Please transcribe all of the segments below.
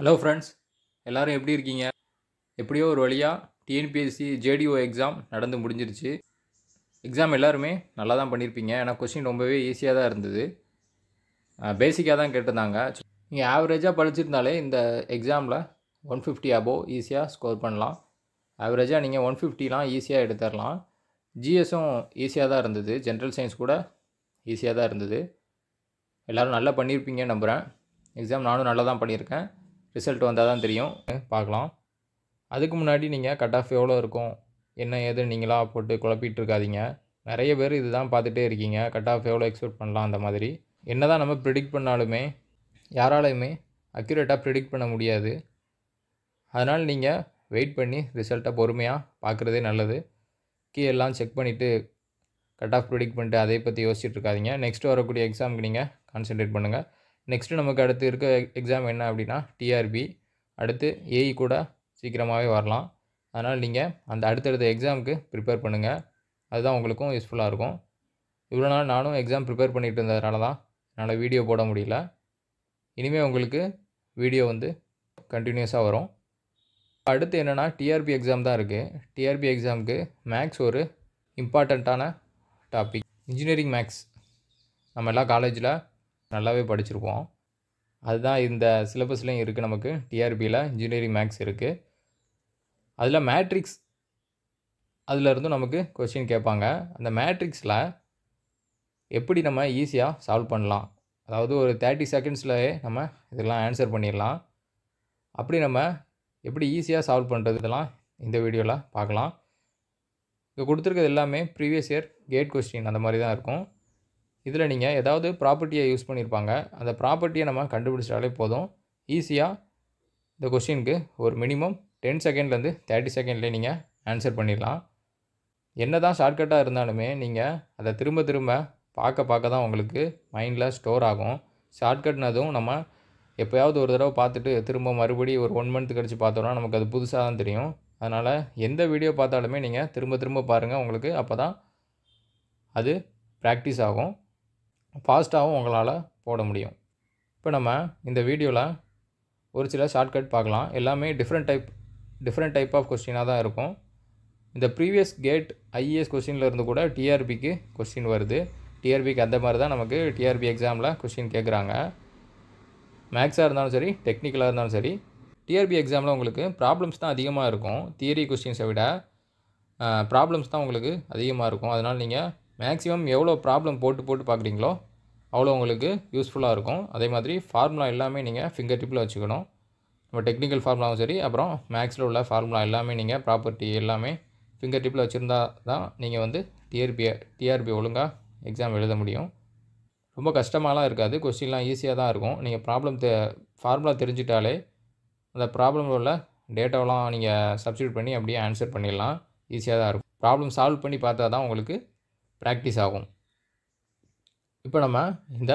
Hello friends, எல்லோரும் எப்படி இருக்கீங்க? எப்படியோ ஒரு வழியாக டிஎன்பிஎஸ்சி ஜேடிஓ எக்ஸாம் நடந்து முடிஞ்சிருச்சு. எக்ஸாம் எல்லாருமே நல்லா தான் பண்ணியிருப்பீங்க. ஏன்னா கொஸ்டின் ரொம்பவே ஈஸியாக தான் இருந்தது. பேசிக்காக தான் கேட்டிருந்தாங்க. நீங்கள் ஆவரேஜாக படிச்சிருந்தாலே இந்த எக்ஸாமில் 150 அபோவ் ஈஸியாக ஸ்கோர் பண்ணலாம். ஆவரேஜாக நீங்கள் 150லாம் ஈஸியாக எடுத்துடலாம். ஜிஎஸும் ஈஸியாக தான் இருந்தது. ஜென்ரல் சயின்ஸ் கூட ஈஸியாக தான் இருந்தது. எல்லோரும் நல்லா பண்ணியிருப்பீங்க நம்புகிறேன். எக்ஸாம் நானும் நல்லா தான் பண்ணியிருக்கேன். ரிசல்ட் வந்தால் தான் தெரியும், பார்க்கலாம். அதுக்கு முன்னாடி நீங்கள் கட் ஆஃப் எவ்வளோ இருக்கும் என்ன ஏதுன்னு நீங்களாக போட்டு குழப்பிட்டு இருக்காதீங்க. நிறைய பேர் இது தான் பார்த்துட்டே இருக்கீங்க, கட் ஆஃப் எவ்வளோ எக்ஸ்பெக்ட் பண்ணலாம் அந்த மாதிரி. என்ன தான் நம்ம ப்ரிடிக்ட் பண்ணாலுமே யாராலையுமே அக்யூரேட்டாக ப்ரிடிக்ட் பண்ண முடியாது. அதனால் நீங்கள் வெயிட் பண்ணி ரிசல்ட்டை பொறுமையாக பார்க்குறதே நல்லது. எல்லாம் செக் பண்ணிவிட்டு கட் ஆஃப் ப்ரிடிக்ட் பண்ணிட்டு அதை பற்றி யோசிச்சுட்டு இருக்காதீங்க. நெக்ஸ்ட்டு வரக்கூடிய எக்ஸாமுக்கு நீங்கள் கான்சென்ட்ரேட் பண்ணுங்கள். நெக்ஸ்ட்டு நமக்கு அடுத்து இருக்க எக்ஸாம் என்ன அப்படின்னா டிஆர்பி. அடுத்து ஏஇ கூட சீக்கிரமாகவே வரலாம். அதனால் நீங்கள் அந்த அடுத்தடுத்த எக்ஸாமுக்கு ப்ரிப்பேர் பண்ணுங்கள். அதுதான் உங்களுக்கும் யூஸ்ஃபுல்லாக இருக்கும். இவ்வளோ நாள் நானும் எக்ஸாம் ப்ரிப்பேர் பண்ணிகிட்டு இருந்ததுனால தான் என்னால் வீடியோ போட முடியல. இனிமேல் உங்களுக்கு வீடியோ கண்டினியூஸாக வரும். அடுத்து என்னென்னா டிஆர்பி எக்ஸாம் தான் இருக்குது. டிஆர்பி எக்ஸாமுக்கு மேக்ஸ் ஒரு இம்பார்ட்டண்ட்டான டாபிக். இன்ஜினியரிங் மேக்ஸ் நம்ம எல்லாம் காலேஜில் நல்லாவே படிச்சிருப்போம். அதுதான் இந்த சிலபஸ்லேயும் இருக்குது. நமக்கு டிஆர்பியில் இன்ஜினியரிங் மேக்ஸ் இருக்குது. அதில் மேட்ரிக்ஸ் அதிலருந்தும் நமக்கு கொஸ்டின் கேட்பாங்க. அந்த மேட்ரிக்ஸில் எப்படி நம்ம ஈஸியாக சால்வ் பண்ணலாம், அதாவது ஒரு 30 செகண்ட்ஸ்லேயே நம்ம இதெல்லாம் ஆன்சர் பண்ணிடலாம். அப்படி நம்ம எப்படி ஈஸியாக சால்வ் பண்ணுறது இதெல்லாம் இந்த வீடியோவில் பார்க்கலாம். இங்கே கொடுத்துருக்கிறது எல்லாமே ப்ரீவியஸ் இயர் கேட் கொஸ்டின் அந்த மாதிரி தான் இருக்கும். இதில் நீங்கள் ஏதாவது ப்ராப்பர்ட்டியை யூஸ் பண்ணியிருப்பாங்க. அந்த ப்ராப்பர்ட்டியை நம்ம கண்டுபிடிச்சாலே போதும். ஈஸியாக இந்த கொஸ்டினுக்கு ஒரு மினிமம் 10 செகண்ட்லேருந்து 30 செகண்ட்லேயே நீங்கள் ஆன்சர் பண்ணிடலாம். என்ன தான் ஷார்ட்கட்டாக இருந்தாலுமே நீங்கள் அதை திரும்ப திரும்ப பார்க்க தான் உங்களுக்கு மைண்டில் ஸ்டோர் ஆகும். ஷார்ட்கட்னதும் நம்ம எப்போயாவது ஒரு தடவை பார்த்துட்டு திரும்ப மறுபடியும் ஒரு 1 மந்த் கழித்து பார்த்தோன்னா நமக்கு அது புதுசாக தான் தெரியும். அதனால் எந்த வீடியோ பார்த்தாலுமே நீங்கள் திரும்ப பாருங்கள். உங்களுக்கு அப்போ தான் அது ப்ராக்டிஸ் ஆகும், ஃபாஸ்ட்டாகவும் உங்களால் போட முடியும். இப்போ நம்ம இந்த வீடியோவில் ஒரு சில ஷார்ட்கட் பார்க்கலாம். எல்லாமே டிஃப்ரெண்ட் டைப் ஆஃப் கொஸ்டினாக தான் இருக்கும். இந்த ப்ரீவியஸ் கேட் ஐஏஎஸ் கொஸ்டினில் இருந்து கூட டிஆர்பிக்கு கொஸ்டின் வருது. டிஆர்பிக்கு அந்த மாதிரி தான் நமக்கு டிஆர்பி எக்ஸாமில் கொஸ்டின் கேட்குறாங்க. மேக்ஸாக இருந்தாலும் சரி, டெக்னிக்கலாக இருந்தாலும் சரி. டிஆர்பி எக்ஸாமில் உங்களுக்கு ப்ராப்ளம்ஸ் தான் அதிகமாக இருக்கும். தியரி கொஸ்டின்ஸை விட ப்ராப்ளம்ஸ் தான் உங்களுக்கு அதிகமாக இருக்கும். அதனால் நீங்கள் மேக்ஸிமம் எவ்வளோ ப்ராப்ளம் போட்டு பார்க்குறீங்களோ அவ்வளோ உங்களுக்கு யூஸ்ஃபுல்லாக இருக்கும். அதே மாதிரி ஃபார்முலா எல்லாமே நீங்கள் ஃபிங்கர் டிப்பில் வச்சுக்கணும். நம்ம டெக்னிக்கல் ஃபார்முலாவும் சரி, அப்புறம் மேக்ஸில் உள்ள ஃபார்முலா எல்லாமே நீங்கள் ப்ராப்பர்ட்டி எல்லாமே ஃபிங்கர் டிப்பில் வச்சுருந்தா தான் நீங்கள் டிஆர்பி ஒழுங்காக எக்ஸாம் எழுத முடியும். ரொம்ப கஷ்டமாலாம் இருக்காது. கொஸ்டின்லாம் ஈஸியாக தான் இருக்கும். நீங்கள் ஃபார்முலா தெரிஞ்சிட்டாலே அந்த ப்ராப்ளமில் உள்ள டேட்டாவெலாம் நீங்கள் சப்ஸ்டியூட் பண்ணி அப்படியே ஆன்சர் பண்ணிடலாம். ஈஸியாக தான் இருக்கும். ப்ராப்ளம் சால்வ் பண்ணி பார்த்தா தான் உங்களுக்கு ப்ராக்டிஸ் ஆகும். இப்போ நம்ம இந்த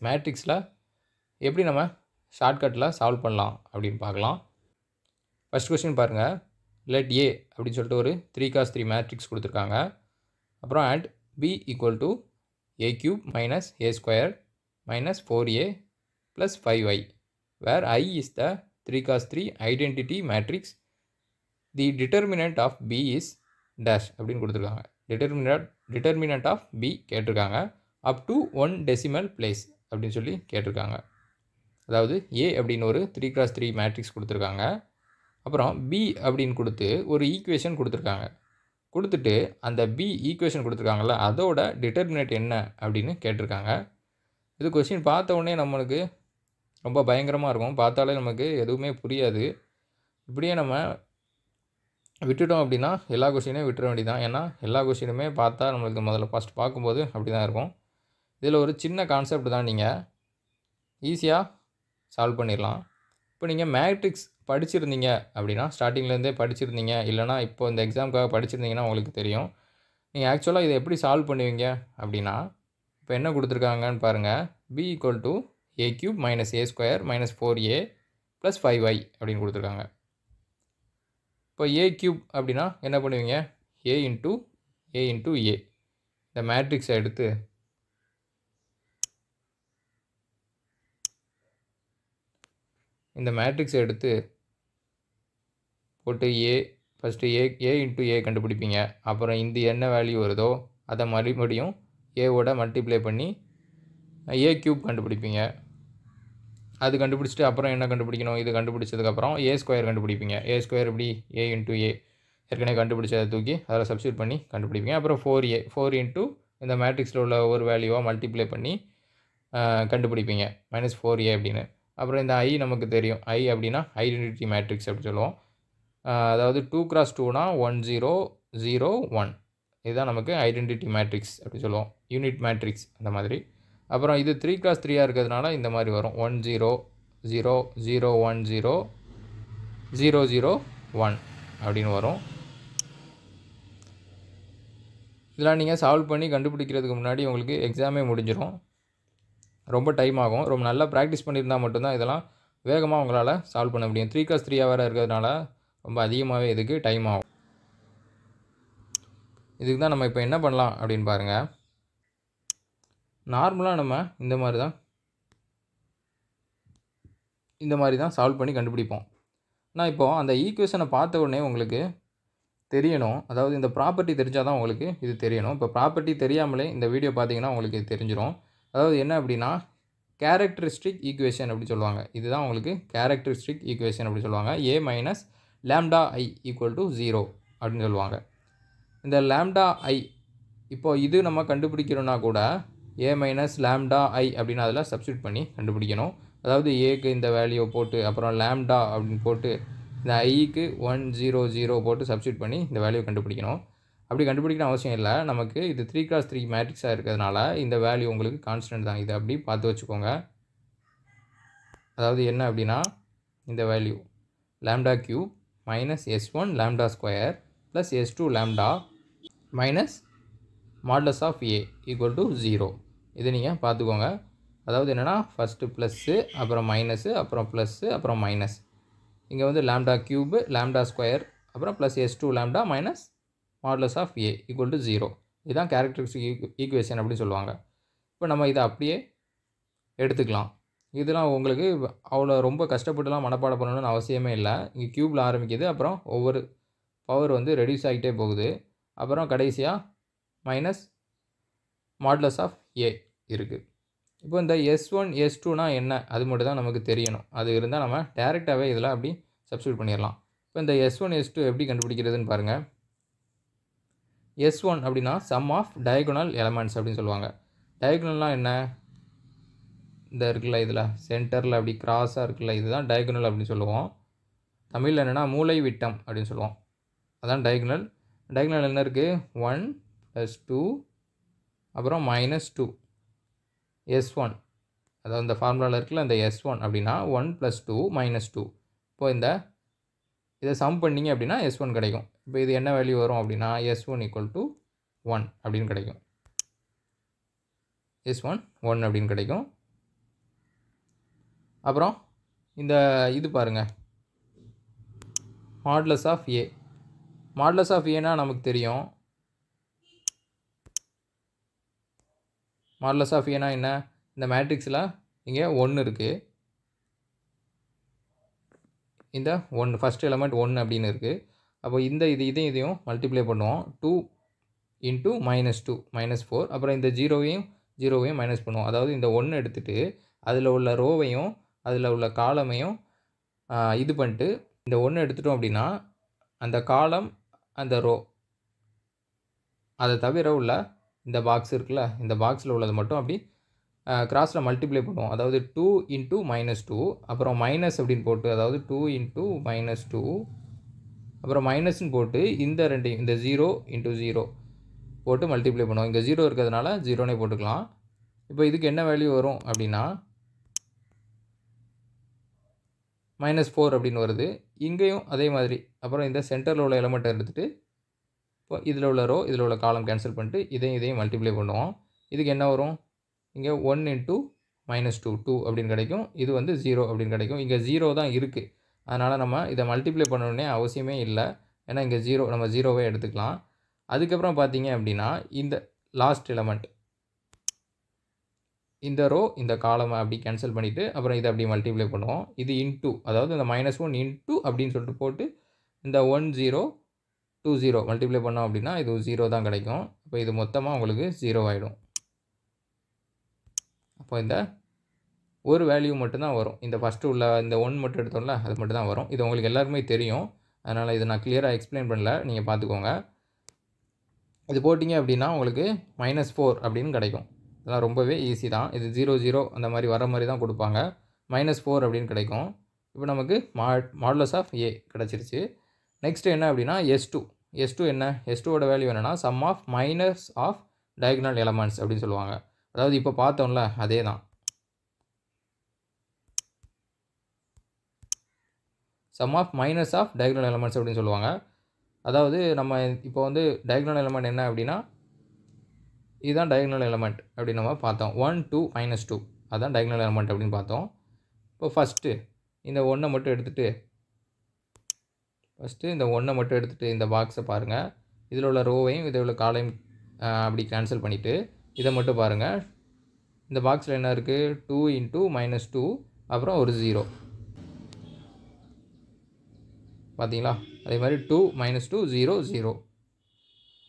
மேட்ரிக்ஸில் எப்படி நம்ம ஷார்ட்கட்டில் சால்வ் பண்ணலாம் அப்படின்னு பார்க்கலாம். ஃபஸ்ட் கொஸ்டின் பாருங்கள். லெட் ஏ அப்படின்னு சொல்லிட்டு ஒரு 3x3 மேட்ரிக்ஸ் கொடுத்துருக்காங்க. அப்புறம் and B equal to a³ minus a² minus 4a plus 5y where I is the 3x3 identity matrix. The determinant of b is dash அப்படின்னு கொடுத்துருக்காங்க. டிட்டர்மினன்ட் ஆஃப் b கேட்டிருக்காங்க. Up to 1 decimal place அப்படின்னு சொல்லி கேட்டிருக்காங்க. அதாவது ஏ அப்படின்னு ஒரு 3x3 matrix கொடுத்துருக்காங்க. அப்புறம் பி அப்படின்னு கொடுத்து ஒரு ஈக்குவேஷன் கொடுத்துருக்காங்க. கொடுத்துட்டு அந்த பி ஈக்குவேஷன் கொடுத்துருக்காங்கல்ல, அதோட டிட்டர்மினன்ட் என்ன அப்படின்னு கேட்டிருக்காங்க. இது கொஸ்டின் பார்த்த உடனே நம்மளுக்கு ரொம்ப பயங்கரமாக இருக்கும். பார்த்தாலே நமக்கு எதுவுமே புரியாது. இப்படியே நம்ம விட்டுட்டோம் அப்படின்னா எல்லா கொஸ்டினையும் விட்டுற வேண்டியதான். ஏன்னா எல்லா கொஸ்டினுமே பார்த்தா நம்மளுக்கு முதல்ல ஃபஸ்ட் பார்க்கும்போது அப்படி தான் இருக்கும். இதில் ஒரு சின்ன கான்செப்ட் தான், நீங்கள் ஈஸியாக சால்வ் பண்ணிடலாம். இப்போ நீங்கள் மேட்ரிக்ஸ் படிச்சிருந்தீங்க அப்படின்னா, ஸ்டார்டிங்லேருந்தே படிச்சிருந்தீங்க, இல்லைனா இப்போ இந்த எக்ஸாமுக்காக படிச்சிருந்தீங்கன்னா உங்களுக்கு தெரியும். நீங்கள் ஆக்சுவலாக இதை எப்படி சால்வ் பண்ணுவீங்க அப்படின்னா, இப்போ என்ன கொடுத்துருக்காங்கன்னு பாருங்கள். b equal to a³ minus a² minus 4a plus 5y அப்படின்னு கொடுத்துருக்காங்க. இப்போ a³ அப்படின்னா என்ன பண்ணுவீங்க, a இன்ட்டு a இந்த மேட்ரிக்ஸை எடுத்து இந்த மேட்ரிக்ஸை எடுத்து போட்டு ஃபஸ்ட்டு ஏ இன்ட்டு ஏ கண்டுபிடிப்பீங்க. அப்புறம் இந்த என்ன வேல்யூ வருதோ அதை மறுபடியும் ஏவோட மல்டிப்ளை பண்ணி ஏ க்யூப் கண்டுபிடிப்பீங்க. அது கண்டுபிடிச்சிட்டு அப்புறம் என்ன கண்டுபிடிக்கணும், இது கண்டுபிடிச்சதுக்கப்புறம் ஏ ஸ்கொயர் கண்டுபிடிப்பீங்க. ஏ ஸ்கொயர் எப்படி, ஏ இன்ட்டு ஏ ஏற்கனவே கண்டுபிடிச்சதை தூக்கி அதில் சப்ஸ்டியூட் பண்ணி கண்டுபிடிப்பீங்க. அப்புறம் 4 இன்ட்டு இந்த மேட்ரிக்ஸில் உள்ள ஒரு வேல்யூவாக மல்டிப்ளை பண்ணி கண்டுபிடிப்பீங்க -4a அப்படின்னு. அப்புறம் இந்த ஐ நமக்கு தெரியும். ஐ அப்படின்னா ஐடென்டிட்டி மேட்ரிக்ஸ் அப்படி சொல்லுவோம். அதாவது 2x2னா 1 0 0 1 இதுதான் நமக்கு ஐடென்டிட்டி மேட்ரிக்ஸ் அப்படி சொல்லுவோம். யூனிட் மேட்ரிக்ஸ் அந்த மாதிரி. அப்புறம் இது 3x3 இருக்கிறதுனால இந்த மாதிரி வரும் 1 0 0 0 1 0 0 0 1 அப்படின்னு வரும். இதெல்லாம் நீங்கள் சால்வ் பண்ணி கண்டுபிடிக்கிறதுக்கு முன்னாடி உங்களுக்கு எக்ஸாமே முடிஞ்சிடும். ரொம்ப டைம் ஆகும். ரொம்ப நல்லா ப்ராக்டிஸ் பண்ணியிருந்தால் மட்டும்தான் இதெல்லாம் வேகமாக உங்களால் சால்வ் பண்ண முடியும். 3x3 வேறு இருக்கிறதுனால ரொம்ப அதிகமாகவே இதுக்கு டைம் ஆகும். இதுக்கு தான் நம்ம இப்போ என்ன பண்ணலாம் அப்படின்னு பாருங்கள். நார்மலாக நம்ம இந்த மாதிரி தான் சால்வ் பண்ணி கண்டுபிடிப்போம். ஆனால் இப்போது அந்த ஈக்குவேஷனை பார்த்த உடனே உங்களுக்கு தெரியணும். அதாவது இந்த ப்ராப்பர்ட்டி தெரிஞ்சால் தான் உங்களுக்கு இது தெரியணும். இப்போ ப்ராப்பர்ட்டி தெரியாமலே இந்த வீடியோ பார்த்தீங்கன்னா உங்களுக்கு இது தெரிஞ்சிடும். அதாவது என்ன அப்படின்னா கேரக்டரிஸ்டிக் ஈக்குவேஷன் அப்படி சொல்லுவாங்க. இதுதான் உங்களுக்கு கேரக்டரிஸ்டிக் ஈக்குவேஷன் அப்படி சொல்லுவாங்க. a minus lambda i equal to 0 அப்படின்னு சொல்லுவாங்க. இந்த லேம்டா i இப்போது இது நம்ம கண்டுபிடிக்கணும்னா கூட a மைனஸ் லேம்டா i அப்படின்னு அதில் சப்ஸ்டியூட் பண்ணி கண்டுபிடிக்கணும். அதாவது ஏக்கு இந்த வேல்யூவை போட்டு அப்புறம் லேம்டா அப்படின்னு போட்டு இந்த ஐக்கு 1 0 0 போட்டு சப்ஸ்டியூட் பண்ணி இந்த வேல்யூ கண்டுபிடிக்கணும். அப்படி கண்டுபிடிக்கணும் அவசியம் இல்லை. நமக்கு இது 3x3 மேட்ரிக்ஸாக இருக்கிறதுனால இந்த வேல்யூ உங்களுக்கு கான்ஸ்டன்ட் தான். இதை அப்படி பார்த்து வச்சுக்கோங்க. அதாவது என்ன அப்படின்னா இந்த value lambda cube minus S1 lambda square plus S2 lambda minus modulus of A equal to 0. இது நீங்கள் பார்த்துக்கோங்க. அதாவது என்னென்னா ஃபஸ்ட்டு ப்ளஸ்ஸு அப்புறம் மைனஸு அப்புறம் ப்ளஸ்ஸு அப்புறம் மைனஸ். இங்கே வந்து லேம்டா கியூபு லேம்டா ஸ்கொயர் அப்புறம் plus S2 lambda minus modulus of A equal to 0. இதுதான் கேரக்டரிஸ்டிக் ஈக்குவேஷன் அப்படின்னு சொல்லுவாங்க. இப்போ நம்ம இதை அப்படியே எடுத்துக்கலாம். இதெல்லாம் உங்களுக்கு அவ்வளோ ரொம்ப கஷ்டப்பட்டுலாம் மனப்பாடம் பண்ணணும்னு அவசியமே இல்லை. இங்கே க்யூப்பில் ஆரம்பிக்குது, அப்புறம் ஒவ்வொரு பவர் வந்து ரெடியூஸ் ஆகிட்டே போகுது, அப்புறம் கடைசியாக மைனஸ் மாடுலஸ் ஆஃப் ஏ இருக்குது. இப்போ இந்த S1 S2னா என்ன அது மட்டும் தான் நமக்கு தெரியணும். அது இருந்தால் நம்ம டேரெக்டாகவே இதில் அப்படி சப்ஸ்டியூட் பண்ணிடலாம். இப்போ இந்த S1 S2 எப்படி கண்டுபிடிக்கிறதுன்னு பாருங்கள். S1 அப்படின்னா சம் ஆஃப் டயகோனல் எலமெண்ட்ஸ் அப்படின்னு சொல்லுவாங்க. டயகோனல்னால் என்ன, இந்த இருக்குல்ல இதில் சென்டரில் அப்படி கிராஸாக இருக்குல்ல, இதுதான் டயகோனல் அப்படின்னு சொல்லுவோம். தமிழில் என்னென்னா மூலை விட்டம் அப்படின்னு சொல்லுவோம். அதான் டயகோனல். டயகோனல் என்ன இருக்குது, 1 + 2 அப்புறம் -2 S1. அதாவது இந்த ஃபார்முலாவில் இருக்குல்ல இந்த S1 அப்படின்னா 1 + 2 -2. இப்போ இதை சம் பண்ணிங்க அப்படின்னா S1 கிடைக்கும். இப்போ இது என்ன வேல்யூ வரும் அப்படின்னா S1 = 1 அப்படின்னு கிடைக்கும். S1 1 அப்படின்னு கிடைக்கும். அப்புறம் இந்த இது பாருங்கள், modulus of A. Modulus of ஏனா நமக்கு தெரியும். மாடுலஸ் ஆஃப் ஏனா என்ன, இந்த மேட்ரிக்ஸில் இங்கே 1 இருக்குது, இந்த 1 ஃபஸ்ட் எலமெண்ட் 1 அப்படின்னு இருக்குது. அப்போ இந்த இதையும் மல்டிப்ளை பண்ணுவோம். 2 × -2 -4. அப்புறம் இந்த 0வையும் மைனஸ் பண்ணுவோம். அதாவது இந்த 1 எடுத்துகிட்டு அதில் உள்ள ரோவையும் அதில் உள்ள காலமையும் இது பண்ணிட்டு இந்த 1 எடுத்துட்டோம் அப்படின்னா அந்த காலம் அந்த ரோ அதை தவிர உள்ள இந்த பாக்ஸ் இருக்குல்ல, இந்த பாக்ஸில் உள்ளது மட்டும் அப்படி கிராஸில் மல்டிப்ளை பண்ணுவோம். அதாவது 2 × -2 அப்புறம் மைனஸ் அப்படின்னு போட்டு, அதாவது 2 × -2 அப்புறம் மைனஸ்ன்னு போட்டு இந்த ரெண்டையும் இந்த 0 × 0 போட்டு மல்டிப்ளை பண்ணுவோம். இங்கே 0 இருக்கிறதுனால 0னே போட்டுக்கலாம். இப்போ இதுக்கு என்ன வேல்யூ வரும் அப்படின்னா -4 அப்படின்னு வருது. இங்கேயும் அதே மாதிரி. அப்புறம் இந்த சென்டரில் உள்ள எலமெண்ட்டை எடுத்துகிட்டு இப்போ இதில் உள்ள ரோ இதில் உள்ள காலம் கேன்சல் பண்ணிட்டு இதையும் மல்டிப்ளை பண்ணுவோம். இதுக்கு என்ன வரும், இங்கே 1 × -2 அப்படின்னு கிடைக்கும். இது வந்து 0 அப்படின்னு கிடைக்கும். இங்கே 0 தான் இருக்குது. அதனால் நம்ம இதை மல்டிப்ளை பண்ணணுன்னே அவசியமே இல்லை. ஏன்னா இங்கே 0 நம்ம 0வே எடுத்துக்கலாம். அதுக்கப்புறம் பார்த்தீங்க அப்படின்னா இந்த லாஸ்ட் எலமெண்ட் இந்த ரோ இந்த காலமை அப்படி கேன்சல் பண்ணிவிட்டு அப்புறம் இதை அப்படி மல்டிப்ளை பண்ணுவோம். இது இன்ட்டு, அதாவது இந்த -1 இன்ட்டு அப்படின்னு சொல்லிட்டு போட்டு இந்த 1 0 2 0 மல்டிப்ளை பண்ணோம் அப்படின்னா இது 0 தான் கிடைக்கும். அப்போ இது மொத்தமாக உங்களுக்கு 0 ஆகிடும். அப்போ இந்த ஒரு வேல்யூ மட்டும்தான் வரும். இந்த ஃபஸ்ட்டு உள்ள இந்த 1 மட்டும் எடுத்தோம்ல, அது மட்டும் தான் வரும். இது உங்களுக்கு எல்லாருக்குமே தெரியும். அதனால் இதை நான் கிளியராக எக்ஸ்பிளைன் பண்ணல, நீங்கள் பார்த்துக்கோங்க. இது போட்டிங்க அப்படின்னா உங்களுக்கு -4 அப்படின்னு கிடைக்கும். இதெல்லாம் ரொம்பவே ஈஸி தான். இது 0 0 அந்த மாதிரி வர மாதிரி தான் கொடுப்பாங்க. -4 அப்படின்னு கிடைக்கும். இப்போ நமக்கு மாடுலஸ் ஆஃப் ஏ கிடச்சிருச்சு. நெக்ஸ்ட்டு என்ன அப்படின்னா S2 என்ன, S2ஓட வேல்யூ என்னென்னா sum of minus of diagonal elements அப்படின்னு சொல்லுவாங்க. அதாவது இப்போ பார்த்தோம்ல அதே தான். Sum of minus of diagonal elements அப்படின்னு சொல்லுவாங்க. அதாவது நம்ம இப்போ வந்து டயகனல் எலமெண்ட் என்ன அப்படின்னா இதுதான் டயகனல் எலமெண்ட் அப்படின்னு நம்ம பார்த்தோம். 1 2 -2 அதுதான் டயகனல் எலமெண்ட் அப்படின்னு பார்த்தோம். இப்போ ஃபஸ்ட்டு இந்த 1 மட்டும் எடுத்துகிட்டு இந்த பாக்ஸை பாருங்கள். இதில் உள்ள ரோவையும் இதில் உள்ள காலையும் அப்படி கேன்சல் பண்ணிவிட்டு இதை மட்டும் பாருங்கள். இந்த பாக்ஸில் என்ன இருக்குது, 2 × -2 அப்புறம் ஒரு 0 பார்த்தீங்களா. அதே மாதிரி 2 -2 0 0,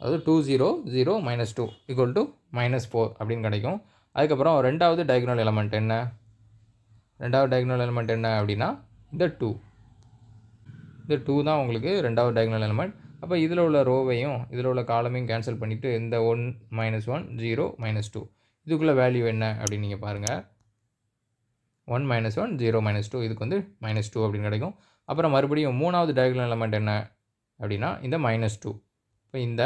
அதாவது 2 0 0 -2 = -4 அப்படின்னு கிடைக்கும். அதுக்கப்புறம் ரெண்டாவது டயகனல் எலமெண்ட் என்ன அப்படின்னா இந்த 2 தான் உங்களுக்கு ரெண்டாவது டயகனல் எலமெண்ட். அப்போ இதில் உள்ள ரோவையும் இதில் உள்ள காலமையும் கேன்சல் பண்ணிவிட்டு இந்த 1 -1 0 -2 இதுக்குள்ளே வேல்யூ என்ன அப்படின்னு நீங்கள் பாருங்கள். 1 -1 0 -2 இதுக்கு வந்து -2 அப்படின்னு கிடைக்கும். அப்புறம் மறுபடியும் மூணாவது டயகனல் எலமெண்ட் என்ன அப்படின்னா இந்த -2. இப்போ இந்த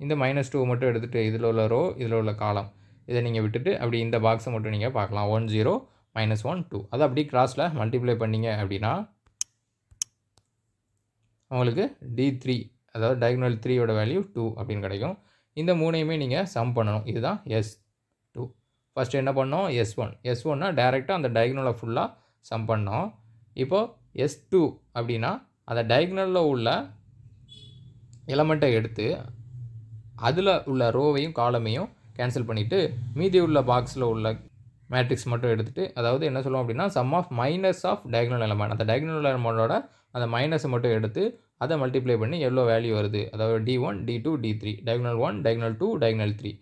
-2 மட்டும் எடுத்துகிட்டு இதில் உள்ள ரோ இதில் உள்ள காலம் இதை நீங்கள் விட்டுட்டு அப்படி இந்த பாக்ஸை மட்டும் நீங்கள் பார்க்கலாம். 1 0 -1 2 அதை அப்படி கிராஸில் மல்டிப்ளை பண்ணிங்க அப்படின்னா உங்களுக்கு D3, அதாவது டயகனல் 3யோட வேல்யூ 2 அப்படின்னு கிடைக்கும். இந்த மூணையுமே நீங்கள் சம் பண்ணணும். இதுதான் S2. ஃபஸ்ட்டு என்ன பண்ணோம், S1னா டேரெக்டாக அந்த டயகனலை ஃபுல்லாக சம் பண்ணோம். இப்போது S2 அப்படின்னா அந்த டயகனலில் உள்ள எலமெண்ட்டை எடுத்து அதில் உள்ள ரோவையும் காலமையும் கேன்சல் பண்ணிவிட்டு மீதி உள்ள பாக்ஸில் உள்ள மேட்ரிக்ஸ் மட்டும் எடுத்துகிட்டு, அதாவது என்ன சொல்லுவோம் அப்படின்னா sum of minus of diagonal element, அந்த டயகனல் எலமெண்ட்டோட அந்த மைனஸை மட்டும் எடுத்து அதை மல்டிப்ளை பண்ணி எவ்வளோ வேல்யூ வருது, அதாவது D1 D2 D3 diagonal 1 diagonal 2 diagonal 3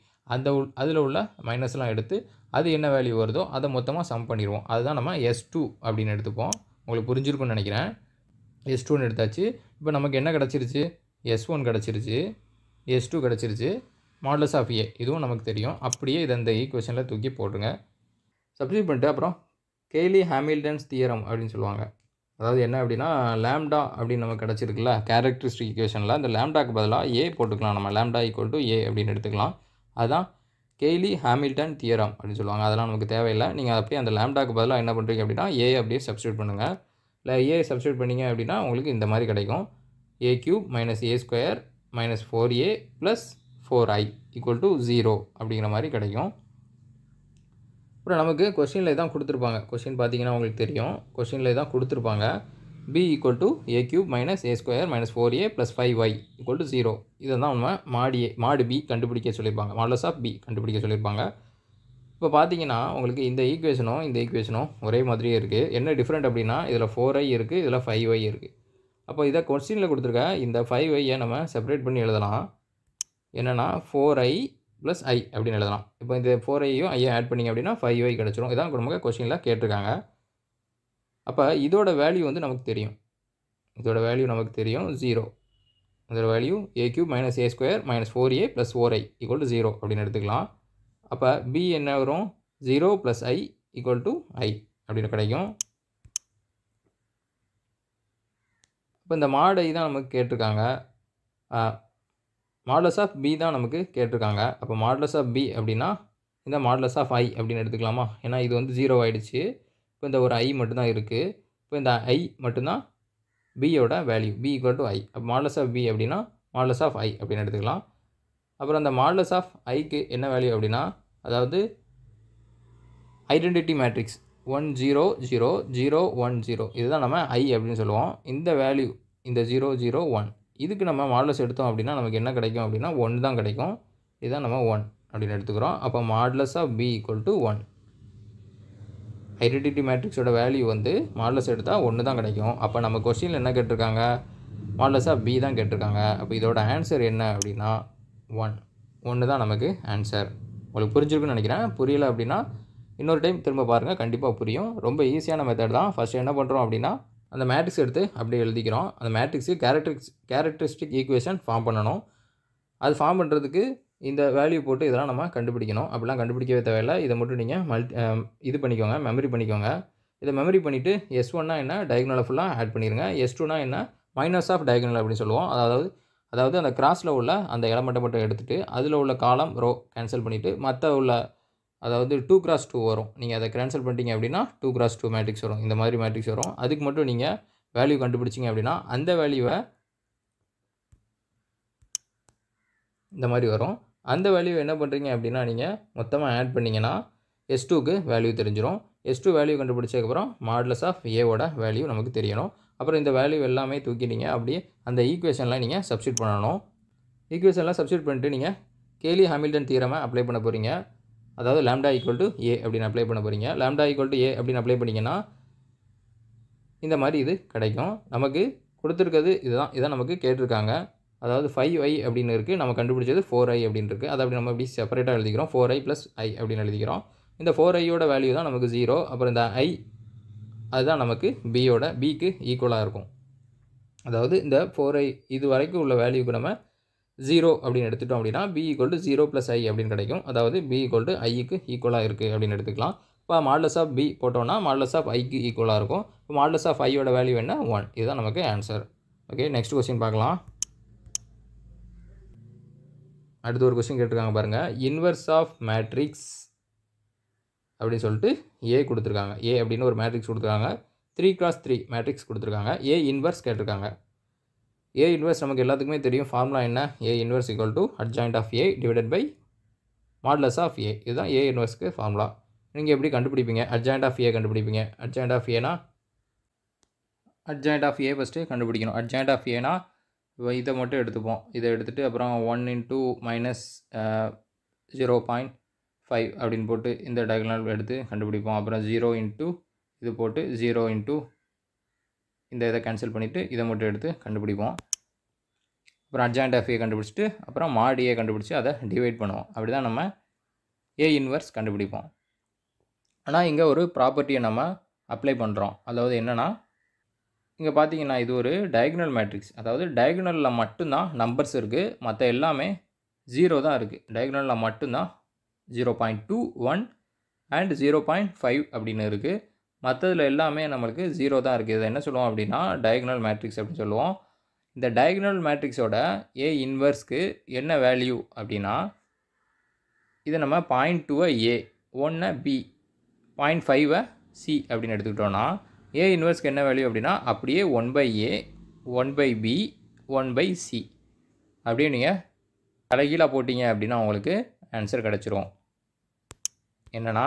அதில் உள்ள மைனஸ்லாம் எடுத்து அது என்ன வேல்யூ வருதோ அதை மொத்தமாக சம் பண்ணிடுவோம். அதுதான் நம்ம S2 அப்படின்னு எடுத்துப்போம். உங்களுக்கு புரிஞ்சிருக்குன்னு நினைக்கிறேன். S2ன்னு எடுத்தாச்சு. இப்போ நமக்கு என்ன கிடச்சிருச்சு, S1 கிடச்சிருச்சு, S2 கிடச்சிருச்சு, மாடுலஸ் ஆஃப் ஏ இதுவும் நமக்கு தெரியும். அப்படியே இதை இந்த ஈக்குவேஷனில் தூக்கி போட்டுங்க. சப்ஸ்டிட்யூட் பண்ணிட்டு அப்புறம் கேலி ஹாமில்டன்ஸ் தியரம் அப்படின்னு சொல்லுவாங்க. அதாவது என்ன அப்படின்னா லாம்டா அப்படின்னு நமக்கு கிடச்சிருக்குல்ல கேரக்டரிஸ்டிக் ஈக்குவேஷனில் அந்த லாம்டாக்கு பதிலாக ஏ போட்டுக்கலாம். நம்ம லாம்டா = ஏ அப்படின்னு எடுத்துக்கலாம். அதுதான் கேலி ஹாமில்டன் தியரம் அப்படின்னு சொல்லுவாங்க. அதெல்லாம் நமக்கு தேவையில்லை. நீங்கள் அப்படியே அந்த லாம்டாக்கு பதிலாக என்ன பண்ணுறீங்க அப்படின்னா ஏ அப்படியே சப்ஸ்டிட்யூட் பண்ணுங்கள். இல்லை ஏ சப்ஸ்டிட்யூட் பண்ணிங்க அப்படின்னா உங்களுக்கு இந்த மாதிரி கிடைக்கும். a³ - a² - 4a + 4i = 0 அப்படிங்கிற மாதிரி கிடைக்கும். அப்புறம் நமக்கு கொஸ்டினில் இதான் கொடுத்துருப்பாங்க. கொஸ்டின் பார்த்தீங்கன்னா உங்களுக்கு தெரியும். கொஸ்டினில் இதான் கொடுத்துருப்பாங்க. b = a³ - a² - 4a + 5y = 0. இதை தான் நம்ம மாடு b கண்டுபிடிக்க சொல்லியிருப்பாங்க. மாடுலஸ் ஆஃப் b கண்டுபிடிக்க சொல்லியிருப்பாங்க. இப்போ பார்த்தீங்கன்னா உங்களுக்கு இந்த ஈக்குவேஷனும் ஒரே மாதிரியே இருக்குது. என்ன டிஃப்ரெண்ட் அப்படின்னா இதில் 4i இருக்குது, இதில் 5y இருக்குது. அப்போ இதை கொஸ்டினில் கொடுத்துருக்க இந்த 5yயை நம்ம செப்பரேட் பண்ணி எழுதலாம். என்னென்னா 4i + i அப்படின்னு எழுதலாம். இப்போ இந்த 4iயும் ஐயும் ஆட் பண்ணிங்க அப்படின்னா 5y கிடச்சிரும். இதான் நமக்கு கொஸ்டினில் கேட்டிருக்காங்க. அப்போ இதோட வேல்யூ வந்து நமக்கு தெரியும். 0. இதோட value a³ - a² - 4a + 4i = 0 அப்படின்னு எடுத்துக்கலாம். அப்போ b என்ன வரும், 0 + i = i அப்படின்னு கிடைக்கும். இப்போ இந்த மாடை தான் நமக்கு கேட்டிருக்காங்க. மாடுலஸ் ஆஃப் b தான் நமக்கு கேட்டிருக்காங்க. அப்போ மாடுலஸ் ஆஃப் b அப்படின்னா இந்த மாடுலஸ் ஆஃப் i அப்படின்னு எடுத்துக்கலாமா. ஏன்னா இது வந்து 0 ஆகிடுச்சு. இப்போ இந்த ஒரு i மட்டும்தான் இருக்குது. இப்போ இந்த i மட்டும்தான் bயோட வேல்யூ, b = i. அப்போ மாடுலஸ் ஆஃப் b அப்படின்னா மாடுலஸ் ஆஃப் i அப்படின்னு எடுத்துக்கலாம். அப்புறம் அந்த மாடுலஸ் ஆஃப் iக்கு என்ன வேல்யூ அப்படின்னா, அதாவது ஐடென்டிட்டி மேட்ரிக்ஸ் 1 0 0 0 1 0 இதுதான் நம்ம i அப்படின்னு சொல்லுவோம். இந்த வேல்யூ இந்த 0 0 1 இதுக்கு நம்ம மாடுலஸ் எடுத்தோம் அப்படின்னா நமக்கு என்ன கிடைக்கும் அப்படின்னா 1 தான் கிடைக்கும். இதுதான் நம்ம 1 அப்படின்னு எடுத்துக்கிறோம். அப்போ மாடுலஸ் ஆஃப் b = 1 ஐடென்டிட்டி மேட்ரிக்ஸோட வேல்யூ வந்து மாடலஸ் எடுத்தால் 1 தான் கிடைக்கும். அப்போ நம்ம கொஸ்டினில் என்ன கேட்டிருக்காங்க, மாடலஸ் ஆஃப் பி தான் கேட்டிருக்காங்க. அப்போ இதோட ஆன்சர் என்ன அப்படின்னா 1 தான் நமக்கு ஆன்சர். உங்களுக்கு புரிஞ்சிருக்குன்னு நினைக்கிறேன். புரியலை அப்படின்னா இன்னொரு டைம் திரும்ப பாருங்கள், கண்டிப்பாக புரியும். ரொம்ப ஈஸியான மெத்தட் தான். ஃபஸ்ட்டு என்ன பண்ணுறோம் அப்படின்னா அந்த மேட்ரிக்ஸ் எடுத்து அப்படியே எழுதிக்கிறோம். அந்த மேட்ரிக்ஸு கேரக்டரிஸ்டிக் ஈக்குவேஷன் ஃபார்ம் பண்ணணும். அது ஃபார்ம் பண்ணுறதுக்கு இந்த வேல்யூ போட்டு இதெல்லாம் நம்ம கண்டுபிடிக்கணும். அப்படிலாம் கண்டுபிடிக்கவே தேவையில்லை. இதை மட்டும் நீங்கள் இது பண்ணிக்கோங்க, மெமரி பண்ணிக்கோங்க. இதை மெமரி பண்ணிவிட்டு S1னா என்ன, டயகனலை ஃபுல்லாக ஆட் பண்ணிடுங்க. S2னா என்ன, மைனஸ் ஆஃப் டயகனல் அப்படின்னு சொல்லுவோம். அதாவது அந்த கிராஸில் உள்ள அந்த எலமெண்ட்டை மட்டும் எடுத்துகிட்டு அதில் உள்ள காலம் ரோ கேன்சல் பண்ணிவிட்டு மற்ற உள்ள அதாவது 2x2 வரும். நீங்கள் அதை கேன்சல் பண்ணிட்டீங்க அப்படின்னா 2x2 மேட்ரிக்ஸ் வரும். இந்த மாதிரி மேட்ரிக்ஸ் வரும். அதுக்கு மட்டும் நீங்கள் வேல்யூ கண்டுபிடிச்சிங்க அப்படின்னா அந்த வேல்யூவை இந்த மாதிரி வரும். அந்த வேல்யூ என்ன பண்ணுறீங்க அப்படின்னா நீங்கள் மொத்தமாக ஆட் பண்ணிங்கன்னா S2க்கு வேல்யூ தெரிஞ்சிடும். S2 வேல்யூ கண்டுபிடிச்சதுக்கப்புறம் மாடலஸ் ஆஃப் ஏவோட வேல்யூ நமக்கு தெரியணும். அப்புறம் இந்த வேல்யூ எல்லாமே தூக்கி நீங்கள் அப்படியே அந்த ஈக்குவேஷனில் நீங்கள் சப்ஸ்டியூட் பண்ணணும். ஈக்குவேஷன்லாம் சப்ஸ்டியூட் பண்ணிட்டு நீங்கள் கேலி ஹாமில்டன் தியரமை அப்ளை பண்ண போகிறீங்க. அதாவது லாம்டா ஈக்குவல் டு ஏ அப்படின்னு அப்ளை பண்ண போகிறீங்க. லாம்டா ஈக்குவல் டு ஏ அப்படின்னு அப்ளை பண்ணிங்கன்னா இந்த மாதிரி இது கிடைக்கும். நமக்கு கொடுத்துருக்கிறது இதான் நமக்கு கேட்டிருக்காங்க. அதாவது 5i அப்படின்னு இருக்குது, நம்ம கண்டுபிடிச்சது 4i அப்படின்னு இருக்குது. அதை அப்படி நம்ம இப்படி செப்பரேட்டாக எழுதிக்கிறோம். 4i + i அப்படின்னு எழுதிக்கிறோம். இந்த 4iயோட வேல்யூ தான் நமக்கு 0. அப்புறம் இந்த i அதுதான் நமக்கு பிக்கு ஈக்குவலாக இருக்கும். அதாவது இந்த 4i இது வரைக்கும் உள்ள வேல்யூக்கு நம்ம 0 அப்படின்னு எடுத்துட்டோம் அப்படின்னா b = 0 + i அப்படின்னு கிடைக்கும். அதாவது b = iக்கு ஈக்குவலாக இருக்குது அப்படின்னு எடுத்துக்கலாம். இப்போ மாடலஸ் ஆஃப் b போட்டோம்னா மாடலஸ் ஆஃப் iக்கு ஈக்குவலாக இருக்கும். இப்போ மாடலஸ் ஆஃப் iயோட வேல்யூ என்ன, 1. இதுதான் நமக்கு ஆன்சர். ஓகே, நெக்ஸ்ட் கொஸ்டின் பார்க்கலாம். அடுத்து ஒரு கொஸ்டின் கேட்டிருக்காங்க பாருங்கள். இன்வர்ஸ் ஆஃப் மேட்ரிக்ஸ் அப்படின்னு சொல்லிட்டு ஏ கொடுத்துருக்காங்க. ஏ அப்படின்னு ஒரு மேட்ரிக்ஸ் கொடுத்துருக்காங்க. 3x3 மேட்ரிக்ஸ் கொடுத்துருக்காங்க. ஏ இன்வர்ஸ் கேட்டிருக்காங்க. ஏ இன்வர்ஸ் நமக்கு எல்லாத்துக்குமே தெரியும். ஃபார்முலா என்ன, A inverse = adjoint of A divided by modulus of A. இதுதான் ஏ இன்வர்ஸ்க்கு ஃபார்முலா. நீங்கள் எப்படி கண்டுபிடிப்பீங்க, அட்ஜாயிண்ட் ஆஃப் ஏ கண்டுபிடிப்பீங்க. அட்ஜாயிண்ட் ஆஃப் ஏனா அட்ஜாயிண்ட் ஆஃப் ஏ ஃபஸ்ட்டு கண்டுபிடிக்கணும். அட்ஜாயிண்ட் ஆஃப் ஏனா இதை மட்டும் எடுத்துப்போம். இதை எடுத்துகிட்டு அப்புறம் 1 × -0.5 அப்படின்னு போட்டு இந்த டயகனல் எடுத்து கண்டுபிடிப்போம். அப்புறம் 0 × இது போட்டு 0 × இந்த இதை கேன்சல் பண்ணிவிட்டு இதை மட்டும் எடுத்து கண்டுபிடிப்போம். அப்புறம் அட்ஜாயிண்ட் ஆஃப் ஏ கண்டுபிடிச்சிட்டு அப்புறம் மாட் ஏ கண்டுபிடிச்சி அதை டிவைட் பண்ணுவோம். அப்படி தான் நம்ம ஏ இன்வர்ஸ் கண்டுபிடிப்போம். ஆனால் இங்கே ஒரு ப்ராப்பர்ட்டியை நம்ம அப்ளை பண்ணுறோம். அதாவது என்னென்னா, இங்கே பார்த்தீங்கன்னா இது ஒரு டயகனல் மேட்ரிக்ஸ். அதாவது டயகனலில் மட்டும்தான் நம்பர்ஸ் இருக்குது, மற்ற எல்லாமே 0 தான் இருக்குது. டயகனலில் மட்டும்தான் 0.2, 1 அண்ட் 0.5 அப்படின்னு இருக்குது. மற்றதில் எல்லாமே நம்மளுக்கு 0 தான் இருக்குது. இதை என்ன சொல்லுவோம் அப்படின்னா டயகனல் மேட்ரிக்ஸ் அப்படின்னு சொல்லுவோம். இந்த டயகனல் மேட்ரிக்ஸோட ஏ இன்வர்ஸ்க்கு என்ன வேல்யூ அப்படின்னா, இதை நம்ம 0.2 ஏ, 1 பி, 0.5 சி அப்படின்னு எடுத்துக்கிட்டோன்னா ஏ இன்வர்ஸ்க்கு என்ன வேல்யூ அப்படின்னா அப்படியே 1/a, 1/b, 1/c அப்படியே நீங்கள் தலைகீழாக போட்டிங்க அப்படின்னா உங்களுக்கு ஆன்சர் கிடச்சிரும். என்னென்னா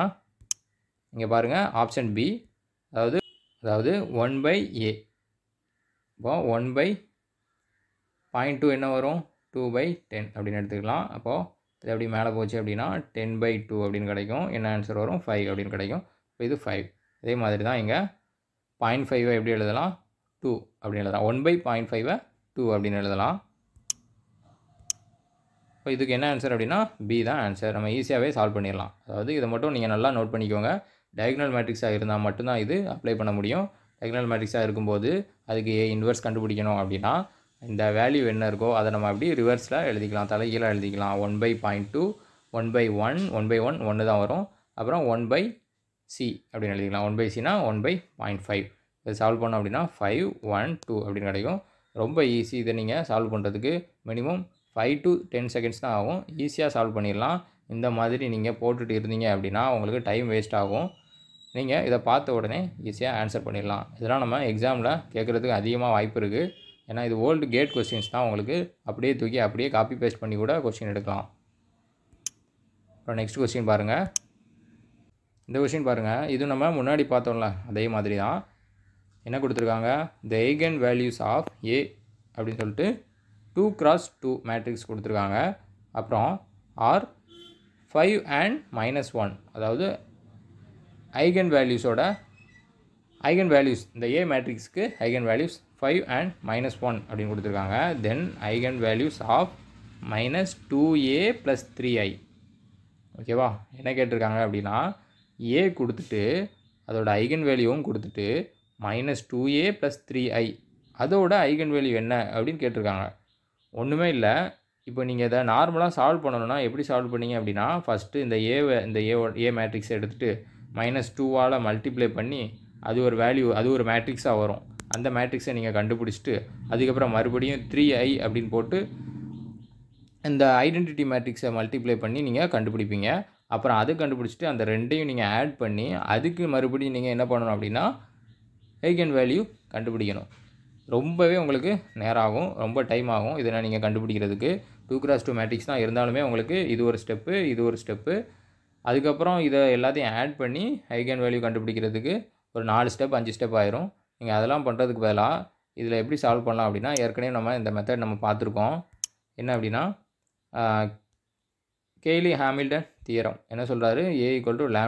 இங்கே பாருங்கள், ஆப்ஷன் பி, அதாவது 1/a. இப்போ 1/0.2 என்ன வரும், 2/10 அப்படின்னு எடுத்துக்கலாம். அப்போது இது அப்படி மேலே போச்சு அப்படின்னா 10/2 அப்படின்னு கிடைக்கும். என்ன ஆன்சர் வரும், 5 அப்படின்னு கிடைக்கும். இப்போ இது 5. இதே மாதிரி தான் இங்கே 0.5 எப்படி எழுதலாம், 2 அப்படின்னு எழுதலாம். 1/0.5 2 அப்படின்னு எழுதலாம். இப்போ இதுக்கு என்ன ஆன்சர் அப்படின்னா பி தான் ஆன்சர். நம்ம ஈஸியாகவே சால்வ் பண்ணிடலாம். அதாவது இதை மட்டும் நீங்கள் நல்லா நோட் பண்ணிக்கோங்க. டயகனல் மேட்ரிக்ஸாக இருந்தால் மட்டும்தான் இது அப்ளை பண்ண முடியும். டயகனல் மேட்ரிக்ஸாக இருக்கும்போது அதுக்கு ஏ இன்வர்ஸ் கண்டுபிடிக்கணும் அப்படின்னா இந்த வேல்யூ என்ன இருக்கோ அதை நம்ம அப்படி ரிவர்ஸில் எழுதிக்கலாம், தலைகீழாக எழுதிக்கலாம். 1/0.2, 1/1, 1/1 1 தான் வரும். அப்புறம் 1/c அப்படின்னு எழுதிக்கலாம். 1/cனா 1/0.5. இதை சால்வ் பண்ணோம் அப்படின்னா 5, 1, 2 அப்படின்னு கிடைக்கும். ரொம்ப ஈஸி. இதை நீங்கள் சால்வ் பண்ணுறதுக்கு மினிமம் 5 to 10 செகண்ட்ஸ் தான் ஆகும். ஈஸியாக சால்வ் பண்ணிடலாம். இந்த மாதிரி நீங்கள் போட்டுட்டு இருந்தீங்க அப்படின்னா உங்களுக்கு டைம் வேஸ்ட் ஆகும். நீங்கள் இதை பார்த்த உடனே ஈஸியாக ஆன்சர் பண்ணிடலாம். இதெல்லாம் நம்ம எக்ஸாமில் கேட்குறதுக்கு அதிகமாக வாய்ப்பு இருக்குது. ஏன்னா இது ஓல்டு கேட் கொஸ்டின்ஸ் தான். உங்களுக்கு அப்படியே தூக்கி அப்படியே காப்பி பேஸ்ட் பண்ணி கூட கொஸ்டின் எடுக்கலாம். அப்புறம் நெக்ஸ்ட் கொஸ்டின் பாருங்கள். இந்த கொஸ்டின் பாருங்கள், இது நம்ம முன்னாடி பார்த்தோம்ல அதே மாதிரி தான். என்ன கொடுத்துருக்காங்க, the eigen values of A அப்படின்னு சொல்லிட்டு 2x2 மேட்ரிக்ஸ் கொடுத்துருக்காங்க. அப்புறம் ஆர் 5 and -1, அதாவது ஐகன் வேல்யூஸோட ஐகன் வேல்யூஸ் இந்த ஏ மேட்ரிக்ஸ்க்கு ஐகன் வேல்யூஸ் 5 and -1 அப்படின்னு கொடுத்துருக்காங்க. Then eigen values of -2a + 3i. ஓகேவா, என்ன கேட்டிருக்காங்க அப்படின்னா ஏ கொடுத்துட்டு அதோட ஐகன் வேல்யூவும் கொடுத்துட்டு -2a + 3i அதோட ஐகன் வேல்யூ என்ன அப்படின்னு கேட்டிருக்காங்க. ஒன்றுமே இல்லை. இப்போ நீங்கள் இதை நார்மலாக சால்வ் பண்ணணும்னா எப்படி சால்வ் பண்ணீங்க அப்படின்னா ஃபஸ்ட்டு இந்த ஏ மேட்ரிக்ஸை எடுத்துகிட்டு -2ஆல் மல்டிப்ளை பண்ணி அது ஒரு வேல்யூ, அது ஒரு மேட்ரிக்ஸாக வரும். அந்த மேட்ரிக்ஸை நீங்கள் கண்டுபிடிச்சிட்டு அதுக்கப்புறம் மறுபடியும் 3i அப்படின்னு போட்டு இந்த ஐடென்டிட்டி மேட்ரிக்ஸை மல்டிப்ளை பண்ணி நீங்கள் கண்டுபிடிப்பீங்க. அப்புறம் அதை கண்டுபிடிச்சிட்டு அந்த ரெண்டையும் நீங்கள் ஆட் பண்ணி அதுக்கு மறுபடியும் நீங்கள் என்ன பண்ணணும் அப்படின்னா ஐகன் வேல்யூ கண்டுபிடிக்கணும். ரொம்பவே உங்களுக்கு நேரம் ஆகும், ரொம்ப டைம் ஆகும் இதெல்லாம் நீங்கள் கண்டுபிடிக்கிறதுக்கு. 2x2 மேட்ரிக்ஸ் தான் இருந்தாலுமே உங்களுக்கு இது ஒரு ஸ்டெப்பு. அதுக்கப்புறம் இதை எல்லாத்தையும் ஆட் பண்ணி ஐகன் வேல்யூ கண்டுபிடிக்கிறதுக்கு ஒரு 4 ஸ்டெப் 5 ஸ்டெப் ஆயிரும். நீங்கள் அதெல்லாம் பண்ணுறதுக்கு பதிலாக இதில் எப்படி சால்வ் பண்ணலாம் அப்படின்னா ஏற்கனவே நம்ம இந்த மெத்தட் நம்ம பார்த்துருக்கோம். என்ன அப்படின்னா கெய்லி ஹாமில்டன் தியரம் என்ன சொல்கிறாரு, a = λ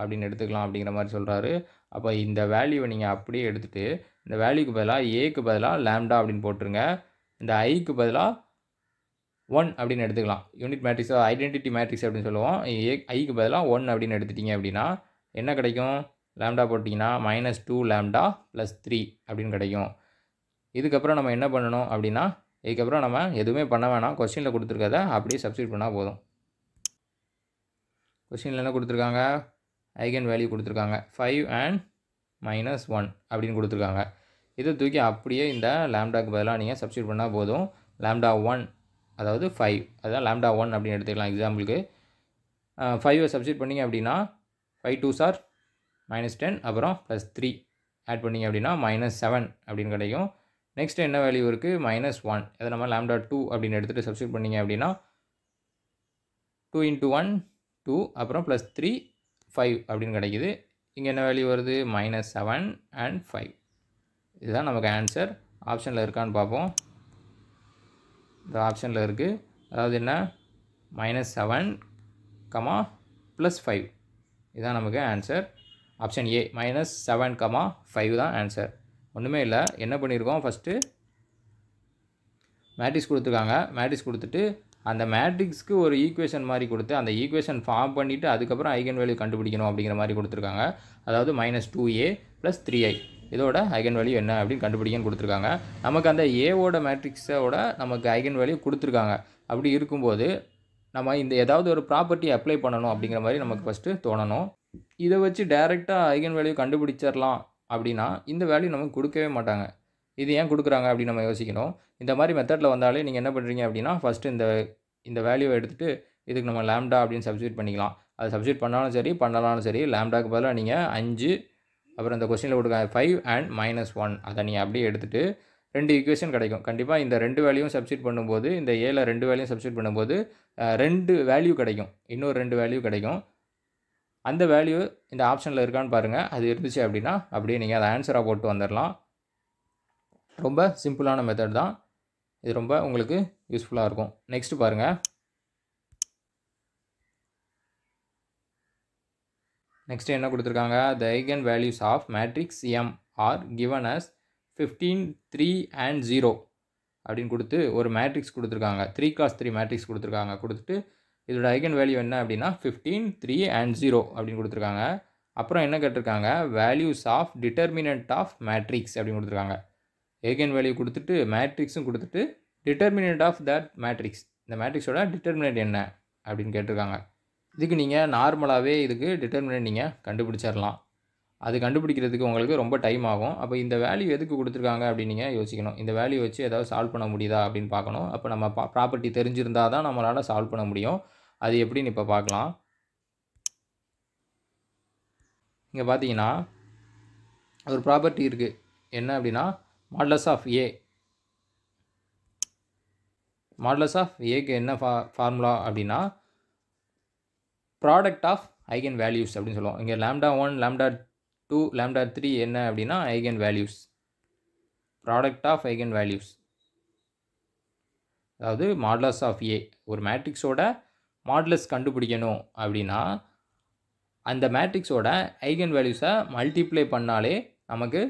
அப்படின்னு எடுத்துக்கலாம் அப்படிங்கிற மாதிரி சொல்கிறாரு. அப்போ இந்த வேல்யூவை நீங்கள் அப்படியே எடுத்துகிட்டு இந்த வேல்யூக்கு பதிலாக ஏக்கு பதிலாக λ அப்படின்னு போட்டுருங்க. இந்த ஐக்கு பதிலாக 1 அப்படின்னு எடுத்துக்கலாம். யூனிட் மேட்ரிக்ஸ் ஐடென்டிட்டி மேட்ரிக்ஸ் அப்படின்னு சொல்லுவோம். ஐக்கு பதிலாக 1 அப்படின்னு எடுத்துட்டிங்க அப்படின்னா என்ன கிடைக்கும், λ போட்டிங்கன்னா -2λ + 3 அப்படின்னு கிடைக்கும். இதுக்கப்புறம் நம்ம என்ன பண்ணணும் அப்படின்னா இதுக்கப்புறம் நம்ம எதுவுமே பண்ண வேணாம், கொஸ்டினில் கொடுத்துருக்கதை அப்படியே சப்ஸ்டிட்யூட் பண்ணால் போதும். கொஸ்டினில் என்ன கொடுத்துருக்காங்க, ஐகன் வேல்யூ கொடுத்துருக்காங்க 5 and -1 அப்படின்னு கொடுத்துருக்காங்க. இதை தூக்கி அப்படியே இந்த லாம்டாக்கு பதிலாக நீங்கள் சப்ஸ்டிட்யூட் பண்ணால் போதும். λ1 அதாவது 5, அதான் λ1 அப்படின்னு எடுத்துக்கலாம் எக்ஸாம்பிளுக்கு. 5 சப்ஸ்டிட்யூட் பண்ணிங்க அப்படின்னா 5 2s are -10 அப்புறம் +3 ஆட் பண்ணிங்க அப்படின்னா -7 அப்படின்னு கிடைக்கும். நெக்ஸ்ட்டு என்ன வேல்யூ இருக்குது, -1. அதை நம்ம λ2 அப்படின்னு எடுத்துகிட்டு சப்ஸ்டிட்யூட் பண்ணிங்க அப்படின்னா 2 × 1 2 அப்புறம் +3 5 அப்படின்னு கிடைக்குது. இங்கே என்ன வேல்யூ வருது, -7 and 5. இதுதான் நமக்கு ஆன்சர். ஆப்ஷனில் இருக்கான்னு பார்ப்போம். இந்த ஆப்ஷனில் இருக்குது. அதாவது என்ன, -7, +5. இதுதான் நமக்கு ஆன்சர். ஆப்ஷன் ஏ -7, 5 தான் ஆன்சர். ஒன்றுமே இல்லை, என்ன பண்ணியிருக்கோம், ஃபஸ்ட்டு மேட்ரிக்ஸ் கொடுத்துருக்காங்க. மேட்ரிக்ஸ் கொடுத்துட்டு அந்த மேட்ரிக்ஸ்க்கு ஒரு ஈக்குவேஷன் மாதிரி கொடுத்து அந்த ஈக்குவேஷன் ஃபார்ம் பண்ணிவிட்டு அதுக்கப்புறம் ஐகன் வேல்யூ கண்டுபிடிக்கணும் அப்படிங்கிற மாதிரி கொடுத்துருக்காங்க. அதாவது -2a + 3i இதோட ஐகன் வேல்யூ என்ன அப்படின்னு கண்டுபிடிக்கன்னு கொடுத்துருக்காங்க. நமக்கு அந்த ஏவோட மேட்ரிக்ஸோட நமக்கு ஐகன் வேல்யூ கொடுத்துருக்காங்க. அப்படி இருக்கும்போது நம்ம இந்த ஏதாவது ஒரு ப்ராப்பர்ட்டி அப்ளை பண்ணணும் அப்படிங்கிற மாதிரி நமக்கு ஃபஸ்ட்டு தோணணும். இதை வச்சு டைரெக்டாக ஐகன் வேல்யூ கண்டுபிடிச்சிடலாம் அப்படின்னா இந்த வேல்யூ நமக்கு கொடுக்கவே மாட்டாங்க. இது ஏன் கொடுக்குறாங்க அப்படின்னு நம்ம யோசிக்கணும். இந்த மாதிரி மெத்தடில் வந்தாலே நீங்கள் என்ன பண்ணுறீங்க அப்படின்னா ஃபஸ்ட்டு இந்த வேல்யூவை எடுத்துகிட்டு இதுக்கு நம்ம λ அப்படின்னு சப்ஸ்டிட்யூட் பண்ணிக்கலாம். அது சப்ஸ்டிட்யூட் பண்ணாலும் சரி பண்ணலாலும் சரி λக்கு பதிலாக நீங்கள் 5 அப்புறம் இந்த கொஸ்டினில் கொடுக்க 5 and -1 அதை நீங்கள் அப்படியே எடுத்துகிட்டு 2 ஈக்குவேஷன் கிடைக்கும். கண்டிப்பாக இந்த 2 வேல்யூவும் சப்ஸ்டிட்யூட் பண்ணும்போது இந்த ஏல 2 வேல்யூவும் சப்ஸ்டிட்யூட் பண்ணும்போது 2 வேல்யூ கிடைக்கும், இன்னொரு 2 வேல்யூ கிடைக்கும். அந்த வேல்யூ இந்த ஆப்ஷனில் இருக்கான்னு பாருங்கள். அது இருந்துச்சு அப்படின்னா அப்படியே நீங்கள் அதை ஆன்சராக போட்டு வந்துடலாம். ரொம்ப சிம்பிளான மெத்தட் தான் இது, ரொம்ப உங்களுக்கு யூஸ்ஃபுல்லாக இருக்கும். நெக்ஸ்ட்டு பாருங்கள். நெக்ஸ்ட்டு என்ன கொடுத்துருக்காங்க, the eigen values of matrix M are given as 15 3 and 0 அப்படின்னு கொடுத்து ஒரு மேட்ரிக்ஸ் கொடுத்துருக்காங்க. 3x3 மேட்ரிக்ஸ் கொடுத்துட்டு இதோட ஐகன் வேல்யூ என்ன அப்படின்னா 15 3 and 0 அப்படின்னு கொடுத்துருக்காங்க. அப்புறம் என்ன கேட்டிருக்காங்க, values of determinant of matrix அப்படின்னு கொடுத்துருக்காங்க. ஐகன் வேல்யூ கொடுத்துட்டு மேட்ரிக்ஸும் கொடுத்துட்டு டிட்டர்மினன்ட் ஆஃப் தட் மேட்ரிக்ஸ், இந்த மேட்ரிக்ஸோட டிட்டர்மினன்ட் என்ன அப்படின்னு கேட்டிருக்காங்க. இதுக்கு நீங்கள் நார்மலாகவே இதுக்கு டிட்டர்மினன்ட் நீங்கள் கண்டுபிடிச்சிடலாம். அது கண்டுபிடிக்கிறதுக்கு உங்களுக்கு ரொம்ப டைம் ஆகும். அப்போ இந்த வேல்யூ எதுக்கு கொடுத்துருக்காங்க அப்படின்னு நீங்கள் யோசிக்கணும். இந்த வேல்யூ வச்சு ஏதாவது சால்வ் பண்ண முடியுதா அப்படின்னு பார்க்கணும். அப்போ நம்ம ப்ராப்பர்ட்டி தெரிஞ்சிருந்தால் தான் நம்மளால் சால்வ் பண்ண முடியும். அது எப்படின்னு இப்போ பார்க்கலாம். இங்கே பார்த்தீங்கன்னா ஒரு ப்ராப்பர்ட்டி இருக்குது. என்ன அப்படின்னா modulus of A. Modulus of ஏக்கு என்ன ஃபார்முலா அப்படின்னா ப்ராடக்ட் ஆஃப் ஐகன் வேல்யூஸ் அப்படின்னு சொல்லுவோம். இங்கே λ1 λ2 λ3 என்ன அப்படின்னா eigen values, product of eigen values. அதாவது மாடுலஸ் ஆஃப் ஏ, ஒரு மேட்ரிக்ஸோட மாடுலஸ் கண்டுபிடிக்கணும் அப்படின்னா அந்த மேட்ரிக்ஸோட ஐகன் வேல்யூஸை மல்டிப்ளை பண்ணாலே நமக்கு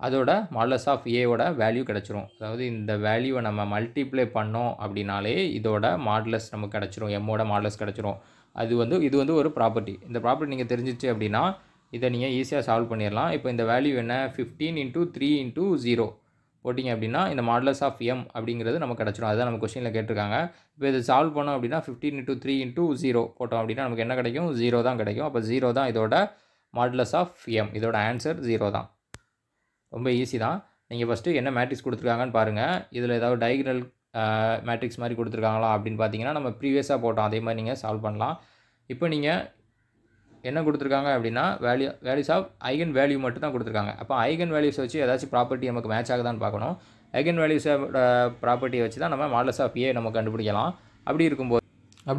அதோட மாடுலஸ் ஆஃப் ஏவோட வேல்யூ கிடச்சிரும். அதாவது இந்த வேல்யூவை நம்ம மல்டிப்ளை பண்ணோம் அப்படின்னாலே இதோட மாடுலஸ் நமக்கு கிடச்சிரும், எம்மோட மாடுலஸ் கிடச்சிரும். இது வந்து ஒரு ப்ராப்பர்ட்டி. இந்த ப்ராப்பர்ட்டி நீங்கள் தெரிஞ்சிச்சு அப்படின்னா இதை நீங்கள் ஈஸியாக சால்வ் பண்ணிடலாம். இப்போ இந்த வேல்யூ என்ன 15 × 3 × 0 போட்டிங்க அப்படின்னா இந்த மாடுலஸ் ஆஃப் எம் அப்படிங்கிறது நமக்கு கிடச்சிரும். அதுதான் நம்ம கொஸ்டினில் கேட்டிருக்காங்க. இப்போ இதை சால்வ் பண்ணோம் அப்படின்னா 15 × 3 × 0 போட்டோம் அப்படின்னா நமக்கு என்ன கிடைக்கும்? 0 தான் கிடைக்கும். அப்போ 0 தான் இதோட மாடுலஸ் ஆஃப் எம். இதோட ஆன்சர் 0 தான். ரொம்ப ஈஸி தான். நீங்கள் ஃபஸ்ட்டு என்ன மேட்ரிக்ஸ் கொடுத்துருக்காங்கன்னு பாருங்கள். இதில் ஏதாவது டைகனல் மேட்ரிக்ஸ் மாதிரி கொடுத்துருக்காங்களா அப்படின்னு பார்த்தீங்கன்னா நம்ம ப்ரீவியஸாக போட்டோம், அதே மாதிரி நீங்கள் சால்வ் பண்ணலாம். இப்போ நீங்கள் என்ன கொடுத்துருக்காங்க அப்படின்னா வேல்யூஸ் ஆஃப் ஐகன் வேல்யூ மட்டும் தான் கொடுத்துருக்காங்க. அப்போ ஐகன் வேல்யூஸை வச்சு ஏதாச்சும் ப்ராப்பர்ட்டி நமக்கு மேட்ச் ஆகுதான்னு பார்க்கணும். ஐகன் வேல்யூஸோட ப்ராப்பர்ட்டியை வச்சு தான் நம்ம மாடுலஸ் ஆஃப் ஏ நம்ம கண்டுபிடிக்கலாம். அப்படி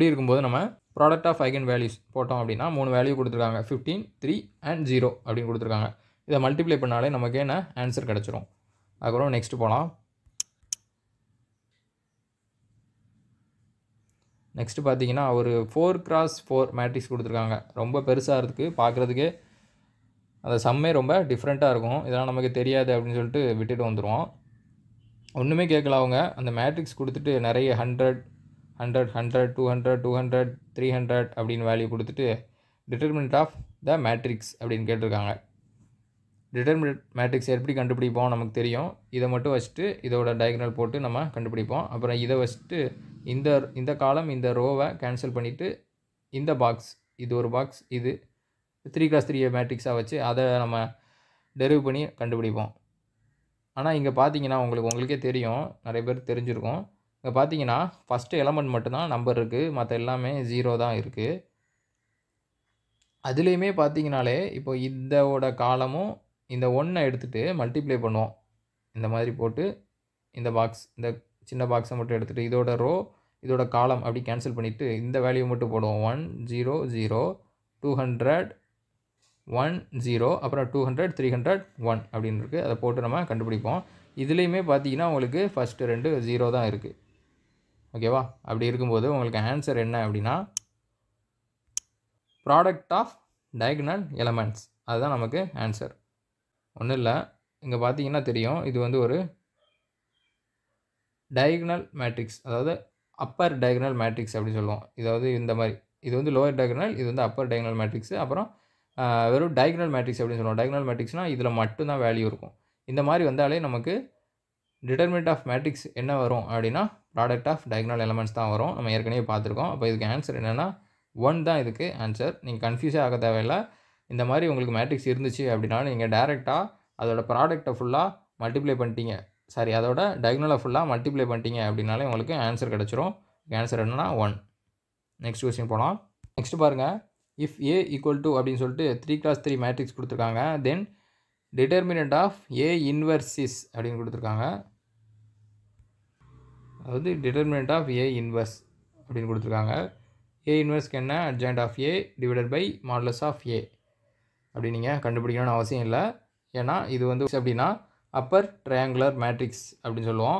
இருக்கும்போது நம்ம ப்ராடக்ட் ஆஃப் ஐகன் வேல்யூஸ் போட்டோம் அப்படின்னா 3 வேல்யூ கொடுத்துருக்காங்க, 15, 3 and 0 அப்படின்னு கொடுத்துருக்காங்க. இதை மல்டிப்ளை பண்ணாலே நமக்கு என்ன ஆன்சர் கிடச்சிரும். அதுக்கப்புறம் நெக்ஸ்ட் போகலாம். நெக்ஸ்ட்டு பார்த்தீங்கன்னா ஒரு 4x4 மேட்ரிக்ஸ் கொடுத்துருக்காங்க. ரொம்ப பெருசாக இருக்குது பார்க்குறதுக்கு, அந்த சம்மே ரொம்ப டிஃப்ரெண்ட்டாக இருக்கும். இதெல்லாம் நமக்கு தெரியாது அப்படின்னு சொல்லிட்டு விட்டுட்டு வந்துடுவோம். ஒன்றுமே கேட்கல அவங்க. அந்த மேட்ரிக்ஸ் கொடுத்துட்டு நிறைய 100, 200, 200, 300 அப்படின்னு வேல்யூ கொடுத்துட்டு டிட்டர்மினன்ட் ஆஃப் த மேட்ரிக்ஸ் அப்படின்னு கேட்டிருக்காங்க. டிட்டர்மினன்ட் மேட்ரிக்ஸ் எப்படி கண்டுபிடிப்போம் நமக்கு தெரியும். இதை மட்டும் வச்சுட்டு இதோட டயகனல் போட்டு நம்ம கண்டுபிடிப்போம். அப்புறம் இதை வச்சுட்டு இந்த காலம் இந்த ரோவை கேன்சல் பண்ணிவிட்டு இந்த பாக்ஸ், இது ஒரு பாக்ஸ், இது 3x3 மேட்ரிக்ஸாக வச்சு அதை நம்ம டெரிவ் பண்ணி கண்டுபிடிப்போம். ஆனால் இங்கே பார்த்தீங்கன்னா உங்களுக்கே தெரியும், நிறைய பேர் தெரிஞ்சிருக்கும். இங்கே பார்த்தீங்கன்னா ஃபஸ்ட்டு எலமெண்ட் மட்டும்தான் நம்பர் இருக்குது, மற்ற எல்லாமே 0 தான் இருக்குது. அதுலேயுமே பார்த்தீங்கனாலே இப்போ இதோட காலமும் இந்த 1 எடுத்துகிட்டு மல்டிப்ளை பண்ணுவோம். இந்த மாதிரி போட்டு இந்த பாக்ஸ், இந்த சின்ன பாக்ஸை மட்டும் எடுத்துகிட்டு இதோட ரோ இதோட காலம் அப்படி கேன்சல் பண்ணிவிட்டு இந்த வேல்யூ மட்டும் போடுவோம். 1 0 0 200 1 0 அப்புறம் 200 300 1 அப்படின்னு இருக்குது. அதை போட்டு நம்ம கண்டுபிடிப்போம். இதுலேயுமே பார்த்தீங்கன்னா உங்களுக்கு ஃபஸ்ட்டு 2 0 தான் இருக்குது. ஓகேவா? அப்படி இருக்கும்போது உங்களுக்கு ஆன்சர் என்ன அப்படின்னா ப்ராடக்ட் ஆஃப் டயகனல் எலமெண்ட்ஸ், அதுதான் நமக்கு ஆன்சர். ஒன்றும் இல்லை, இங்கே பார்த்தீங்கன்னா தெரியும், இது வந்து ஒரு டயகனல் மேட்ரிக்ஸ், அதாவது அப்பர் டயகனல் மேட்ரிக்ஸ் அப்படின்னு சொல்லுவோம். இதாவது இந்த மாதிரி இது வந்து லோயர் டயகனல், இது வந்து அப்பர் டயகனல் மேட்ரிக்ஸ். அப்புறம் வெறும் டயகனல் மேட்ரிக்ஸ் அப்படின்னு சொல்லுவோம். டயகனல் மேட்ரிக்ஸ்னால் இதில் மட்டும்தான் வேல்யூ இருக்கும். இந்த மாதிரி வந்தாலே நமக்கு டிட்டர்மினன்ட் ஆஃப் மேட்ரிக்ஸ் என்ன வரும் அப்படின்னா ப்ராடக்ட் ஆஃப் டயகனல் எலமெண்ட்ஸ் தான் வரும். நம்ம ஏற்கனவே பார்த்துருக்கோம். அப்போ இதுக்கு ஆன்சர் என்னென்னா 1 தான் இதுக்கு ஆன்சர். நீங்கள் கன்ஃபியூஸே ஆக தேவையில்லை. இந்த மாதிரி உங்களுக்கு மேட்ரிக்ஸ் இருந்துச்சு அப்படின்னா நீங்கள் டேரெக்டாக அதோட ப்ராடக்ட்டை ஃபுல்லாக மல்டிப்ளை பண்ணிட்டீங்க, சாரி அதோட டயகனலை ஃபுல்லாக மல்டிப்ளை பண்ணிட்டீங்க அப்படின்னாலே உங்களுக்கு ஆன்சர் கிடச்சிரும். ஆன்சர் என்னென்னா 1. நெக்ஸ்ட் கொஸ்டின் போகலாம். நெக்ஸ்ட் பாருங்கள், இஃப் ஏ ஈக்குவல் டு அப்படின்னு சொல்லிட்டு 3x3 மேட்ரிக்ஸ் கொடுத்துருக்காங்க. Then determinant of A inverse is அப்படின்னு கொடுத்துருக்காங்க. அதாவது டிட்டர்மினன்ட் ஆஃப் ஏ இன்வர்ஸ் அப்படின்னு கொடுத்துருக்காங்க. ஏ இன்வர்ஸ்க்கு என்ன adjoint of A divided by modulus of A அப்படி நீங்கள் கண்டுபிடிக்கணும்னு அவசியம் இல்லை. ஏன்னா இது வந்து அப்படின்னா அப்பர் ட்ரையாங்குலர் மேட்ரிக்ஸ் அப்படின்னு சொல்லுவோம்.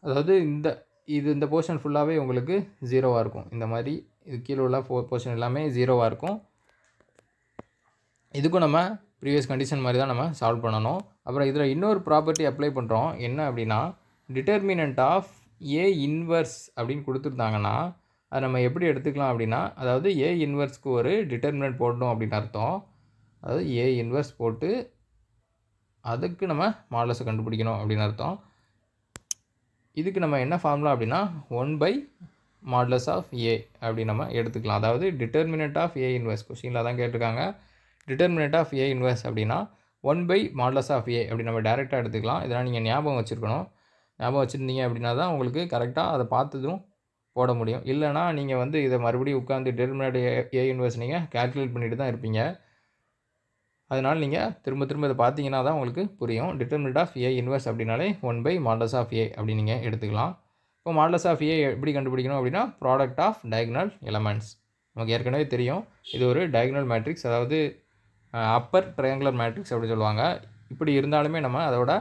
அதாவது இந்த போர்ஷன் ஃபுல்லாகவே உங்களுக்கு 0வாக இருக்கும். இந்த மாதிரி இது கீழே உள்ள போர்ஷன் எல்லாமே 0வாக இருக்கும். இதுக்கும் நம்ம ப்ரீவியஸ் கண்டிஷன் மாதிரி தான் நம்ம சால்வ் பண்ணணும். அப்புறம் இதில் இன்னொரு ப்ராப்பர்ட்டி அப்ளை பண்ணுறோம். என்ன அப்படின்னா டிட்டர்மினன்ட் ஆஃப் ஏ இன்வர்ஸ் அப்படின்னு கொடுத்துருந்தாங்கன்னா அதை நம்ம எப்படி எடுத்துக்கலாம் அப்படின்னா, அதாவது ஏ இன்வர்ஸ்க்கு ஒரு டிட்டர்மினன்ட் போடணும் அப்படின்னு அர்த்தம். அதாவது ஏ இன்வர்ஸ் போட்டு அதுக்கு நம்ம மாடுலஸை கண்டுபிடிக்கணும் அப்படின்னு அர்த்தம். இதுக்கு நம்ம என்ன ஃபார்முலா அப்படின்னா 1/மாடுலஸ் ஆஃப் ஏ அப்படி நம்ம எடுத்துக்கலாம். அதாவது டிட்டர்மினன்ட் ஆஃப் ஏ இன்வர்ஸ் கொஸ்டினில் தான் கேட்டிருக்காங்க. டிட்டர்மினன்ட் ஆஃப் ஏ இன்வர்ஸ் அப்படின்னா 1/மாடுலஸ் ஆஃப் ஏ அப்படி நம்ம டேரெக்டாக எடுத்துக்கலாம். இதெல்லாம் நீங்கள் ஞாபகம் வச்சுருக்கணும். ஞாபகம் வச்சுருந்தீங்க அப்படின்னா தான் உங்களுக்கு கரெக்டாக அதை பார்த்ததும் போட முடியும். இல்லைனா நீங்கள் வந்து இதை மறுபடியும் உட்காந்து டிட்டர்மினன்ட் ஏ இன்வர்ஸ் நீங்கள் கால்குலேட் பண்ணிட்டு தான் இருப்பீங்க. அதனால் நீங்கள் திரும்ப இதை பார்த்தீங்கன்னா தான் உங்களுக்கு புரியும். டிட்டர்மினன்ட் ஆஃப் ஏ இன்வர்ஸ் அப்படின்னாலே 1/மாடுலஸ் ஆஃப் ஏ அப்படி நீங்கள் எடுத்துக்கலாம். இப்போ மாடுலஸ் ஆஃப் ஏ எப்படி கண்டுபிடிக்கணும் அப்படின்னா ப்ராடக்ட் ஆஃப் டயகனல் எலமெண்ட்ஸ். நமக்கு ஏற்கனவே தெரியும் இது ஒரு டயகனல் மேட்ரிக்ஸ், அதாவது அப்பர் ட்ரையாங்குலர் மேட்ரிக்ஸ் அப்படி சொல்லுவாங்க. இப்படி இருந்தாலுமே நம்ம அதோட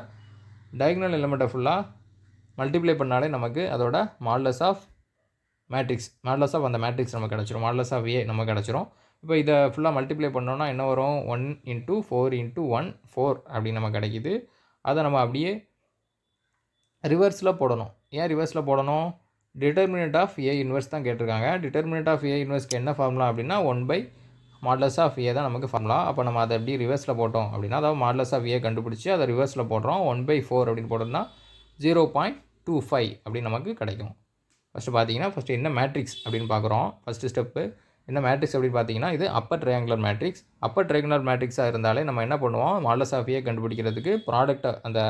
டயகனல் எலமெண்ட்டை ஃபுல்லாக மல்டிப்ளை பண்ணாலே நமக்கு அதோட modulus of matrix modulus of அந்த மேட்ரிக்ஸ் நமக்கு கிடச்சிரும். மாடுலஸ் ஆஃப் ஏ நமக்கு கிடச்சிரும். இப்போ இதை ஃபுல்லாக மல்டிப்ளை பண்ணோன்னா என்ன வரும்? 1 × 4 × 1 4 அப்படின்னு நமக்கு கிடைக்கிது. அதை நம்ம அப்படியே ரிவர்ஸில் போடணும். ஏன் ரிவர்ஸில் போடணும்? டிட்டர்மினன்ட் ஆஃப் ஏ இன்வெர்ஸ் தான் கேட்டிருக்காங்க. டிட்டர்மினன்ட் ஆஃப் ஏ இன்வெர்ஸ்க்கு என்ன ஃபார்முலா அப்படின்னா 1/மாடுலஸ் ஆஃப் ஏ தான் நமக்கு ஃபார்முலா. அப்போ நம்ம அதை எப்படி ரிவர்ஸில் போட்டோம் அப்படின்னா, அதாவது மாடுலஸ் ஆஃப் ஏ கண்டுபிடிச்சி அதை ரிவர்ஸில் போடுறோம். 1/4 அப்படின்னு போட்டோம்னா 0.25 அப்படின்னு நமக்கு கிடைக்கும். ஃபஸ்ட்டு பார்த்தீங்கன்னா ஃபஸ்ட்டு என்ன மேட்ரிக்ஸ் அப்படின்னு பார்க்குறோம். ஃபஸ்ட்டு ஸ்டெப்பு என்ன மேட்ரிக்ஸ் அப்படின்னு பார்த்தீங்கன்னா, இது upper triangular matrix. Upper triangular மேட்ரிக்ஸாக இருந்தாலே நம்ம என்ன பண்ணுவோம்? மாடுலஸ் ஆஃப் ஏ கண்டுபிடிக்கிறதுக்கு ப்ராடக்ட்டை அந்த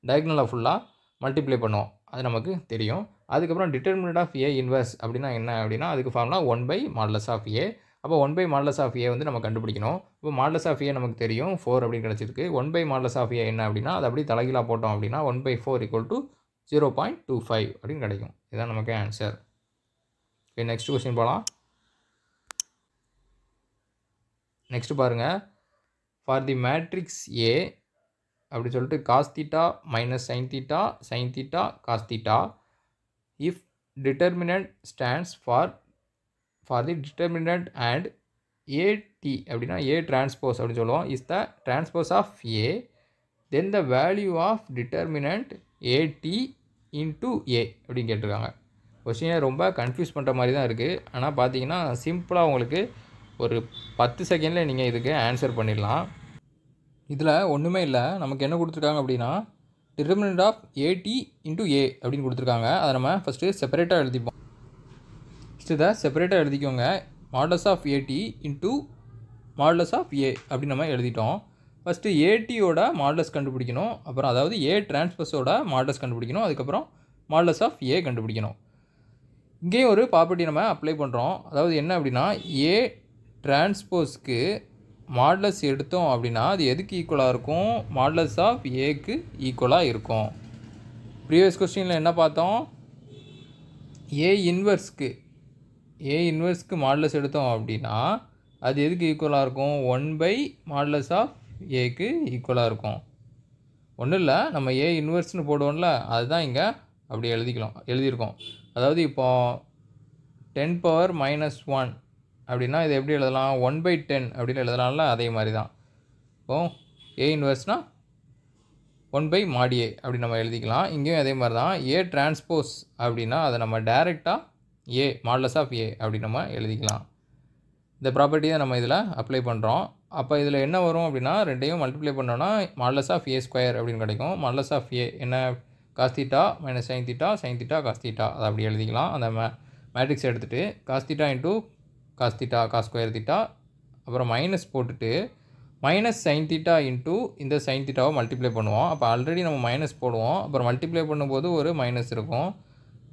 டயக்னலை ஃபுல்லாக மல்டிப்ளை பண்ணுவோம். அது நமக்கு தெரியும். அதுக்கப்புறம் டிட்டர்மினன்ட் ஆஃப் ஏ இன்வெர்ஸ் அப்படின்னா என்ன அப்படின்னா, அதுக்கு ஃபார்முலா 1/மாடுலஸ் ஆஃப் ஏ. அப்போ 1/மாடுலஸ் ஆஃப் ஏ வந்து நம்ம கண்டுபிடிக்கணும். இப்போ மாடுலஸ் ஆஃப் ஏ நமக்கு தெரியும் 4 அப்படின்னு கிடச்சிருக்கு. 1/மாடுலஸ் ஆஃப் ஏ என்ன அப்படின்னா, அது அப்படியே தலைகீழாக போட்டோம் அப்படின்னா 1/4 = 0.25 அப்படின்னு கிடைக்கும். இதுதான் நமக்கு ஆன்சர். ஓகே, நெக்ஸ்ட் கொஸ்டின் போகலாம். நெக்ஸ்ட் பாருங்கள். ஃபார் தி மேட்ரிக்ஸ் ஏ அப்படி சொல்லிட்டு cos θ - sin θ sin θ cos θ if determinant stands for the determinant and AT அப்படின்னா A transpose அப்படின்னு சொல்லுவோம் is the transpose of A, then the value of determinant AT into A அப்படின்னு கேட்டிருக்காங்க. கொஸ்டினை ரொம்ப confuse பண்ணுற மாதிரி தான் இருக்குது. ஆனால் பார்த்தீங்கன்னா சிம்பிளாக உங்களுக்கு ஒரு 10 செகண்டில் நீங்கள் இதுக்கு ஆன்சர் பண்ணிடலாம். இதில் ஒன்றுமே இல்லை. நமக்கு என்ன கொடுத்துருக்காங்க அப்படின்னா, டிட்டர்மினன்ட் ஆஃப் ஏடி இன்ட்டு ஏ அப்படின்னு கொடுத்துருக்காங்க. அதை நம்ம ஃபஸ்ட்டு செப்பரேட்டாக எழுதிப்போம். ஃபஸ்ட்டு இதை செப்பரேட்டாக எழுதிக்கோங்க. Modulus of A T into modulus of A அப்படின்னு நம்ம எழுதிட்டோம். ஃபஸ்ட்டு ஏடியோட மாடுலஸ் கண்டுபிடிக்கணும். அப்புறம் அதாவது ஏ டிரான்ஸ்பஸோட மாடுலஸ் கண்டுபிடிக்கணும். அதுக்கப்புறம் மாடுலஸ் ஆஃப் ஏ கண்டுபிடிக்கணும். இங்கேயும் ஒரு ப்ராப்பர்ட்டி நம்ம அப்ளை பண்ணுறோம். அதாவது என்ன அப்படின்னா, ஏ டிரான்ஸ்போஸ்க்கு மாடுலஸ் எடுத்தோம் அப்படின்னா அது எதுக்கு ஈக்குவலாக இருக்கும்? மாடுலஸ் ஆஃப் ஏக்கு ஈக்குவலாக இருக்கும். ப்ரீவியஸ் கொஸ்டினில் என்ன பார்த்தோம்? ஏ இன்வெர்ஸ்க்கு மாடுலஸ் எடுத்தோம் அப்படின்னா அது எதுக்கு ஈக்குவலாக இருக்கும்? 1/மாடுலஸ் ஆஃப் ஏக்கு ஈக்குவலாக இருக்கும். ஒன்றும் இல்லை, நம்ம ஏ இன்வெர்ஸ்னு போடுவோம்ல, அதுதான் இங்கே அப்படி எழுதியிருக்கோம். அதாவது இப்போது 10⁻−1 அப்படின்னா இது எப்படி எழுதலாம்? 1/10 அப்படின்னு எழுதலாம்ல, அதே மாதிரி தான். இப்போது ஏ இன்வெர்ஸ்னால் 1/mod A அப்படி நம்ம எழுதிக்கலாம். இங்கேயும் அதே மாதிரி தான். ஏ டிரான்ஸ்போஸ் அப்படின்னா அதை நம்ம டைரெக்டாக ஏ மாடுலஸ் ஆஃப் ஏ அப்படி நம்ம எழுதிக்கலாம். இந்த ப்ராப்பர்ட்டி தான் நம்ம இதில் அப்ளை பண்ணுறோம். அப்போ இதில் என்ன வரும் அப்படின்னா, ரெண்டையும் மல்டிப்ளை பண்ணோன்னா மாடுலஸ் ஆஃப் ஏ ஸ்கொயர் அப்படின்னு கிடைக்கும். மாடுலஸ் ஆஃப் ஏ என்ன? cos θ - sin θ sin θ cos θ அதை அப்படி எழுதிக்கலாம். அந்த மேட்ரிக்ஸ் எடுத்துகிட்டு cos θ × cos θ cos ஸ்கொயர் θ அப்புறம் மைனஸ் போட்டுட்டு -sin θ இன்ட்டு இந்த sin θவை மல்டிப்ளை பண்ணுவோம். அப்போ ஆல்ரெடி நம்ம மைனஸ் போடுவோம். அப்புறம் மல்டிப்ளை பண்ணும்போது ஒரு மைனஸ் இருக்கும்.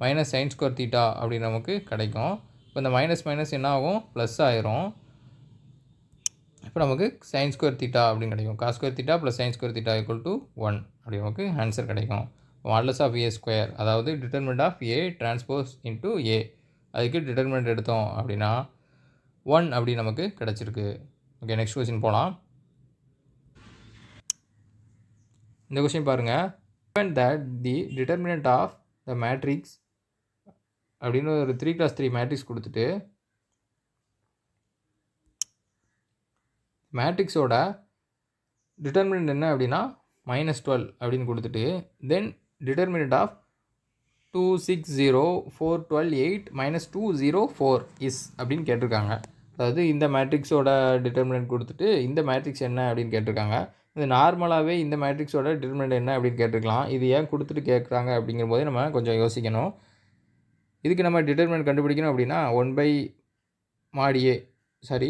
-sin ஸ்கொயர் θ அப்படி நமக்கு கிடைக்கும். இப்போ இந்த மைனஸ் என்ன ஆகும்? ப்ளஸ் ஆயிரும். இப்போ நமக்கு sin ஸ்கொயர் θ அப்படின்னு கிடைக்கும். cos ஸ்கொயர் θ + sin ஸ்கொயர் θ = 1 அப்படி நமக்கு ஆன்சர் கிடைக்கும். மாடுலஸ் ஆஃப் ஏ ஸ்கொயர் அதாவது determinant of A transpose into A, அதுக்கு டிட்டர்மினன்ட் எடுத்தோம் அப்படின்னா 1 அப்படி நமக்கு கிடச்சிருக்கு. ஓகே, நெக்ஸ்ட் கொஸ்டின் போகலாம். இந்த கொஸ்டின் பாருங்கள். given that the determinant of the matrix அப்படின்னு ஒரு 3x3 மேட்ரிக்ஸ் கொடுத்துட்டு மேட்ரிக்ஸோட டிட்டர்மினன்ட் என்ன அப்படின்னா -12 அப்படின்னு கொடுத்துட்டு தென் டிட்டர்மினன்ட் ஆஃப் 2 6 0 4 12 8 -204 இஸ் அப்படின்னு கேட்டிருக்காங்க. அதாவது இந்த மேட்ரிக்ஸோட டிட்டர்மினன்ட் கொடுத்துட்டு இந்த மேட்ரிக்ஸ் என்ன அப்படின்னு கேட்டிருக்காங்க. இது நார்மலாகவே இந்த மேட்ரிக்ஸோட டிட்டர்மினன்ட் என்ன அப்படின்னு கேட்டிருக்கலாம். இது ஏன் கொடுத்துட்டு கேட்குறாங்க அப்படிங்கிற போதே நம்ம கொஞ்சம் யோசிக்கணும். இதுக்கு நம்ம டிட்டர்மினன்ட் கண்டுபிடிக்கணும் அப்படின்னா 1/mod A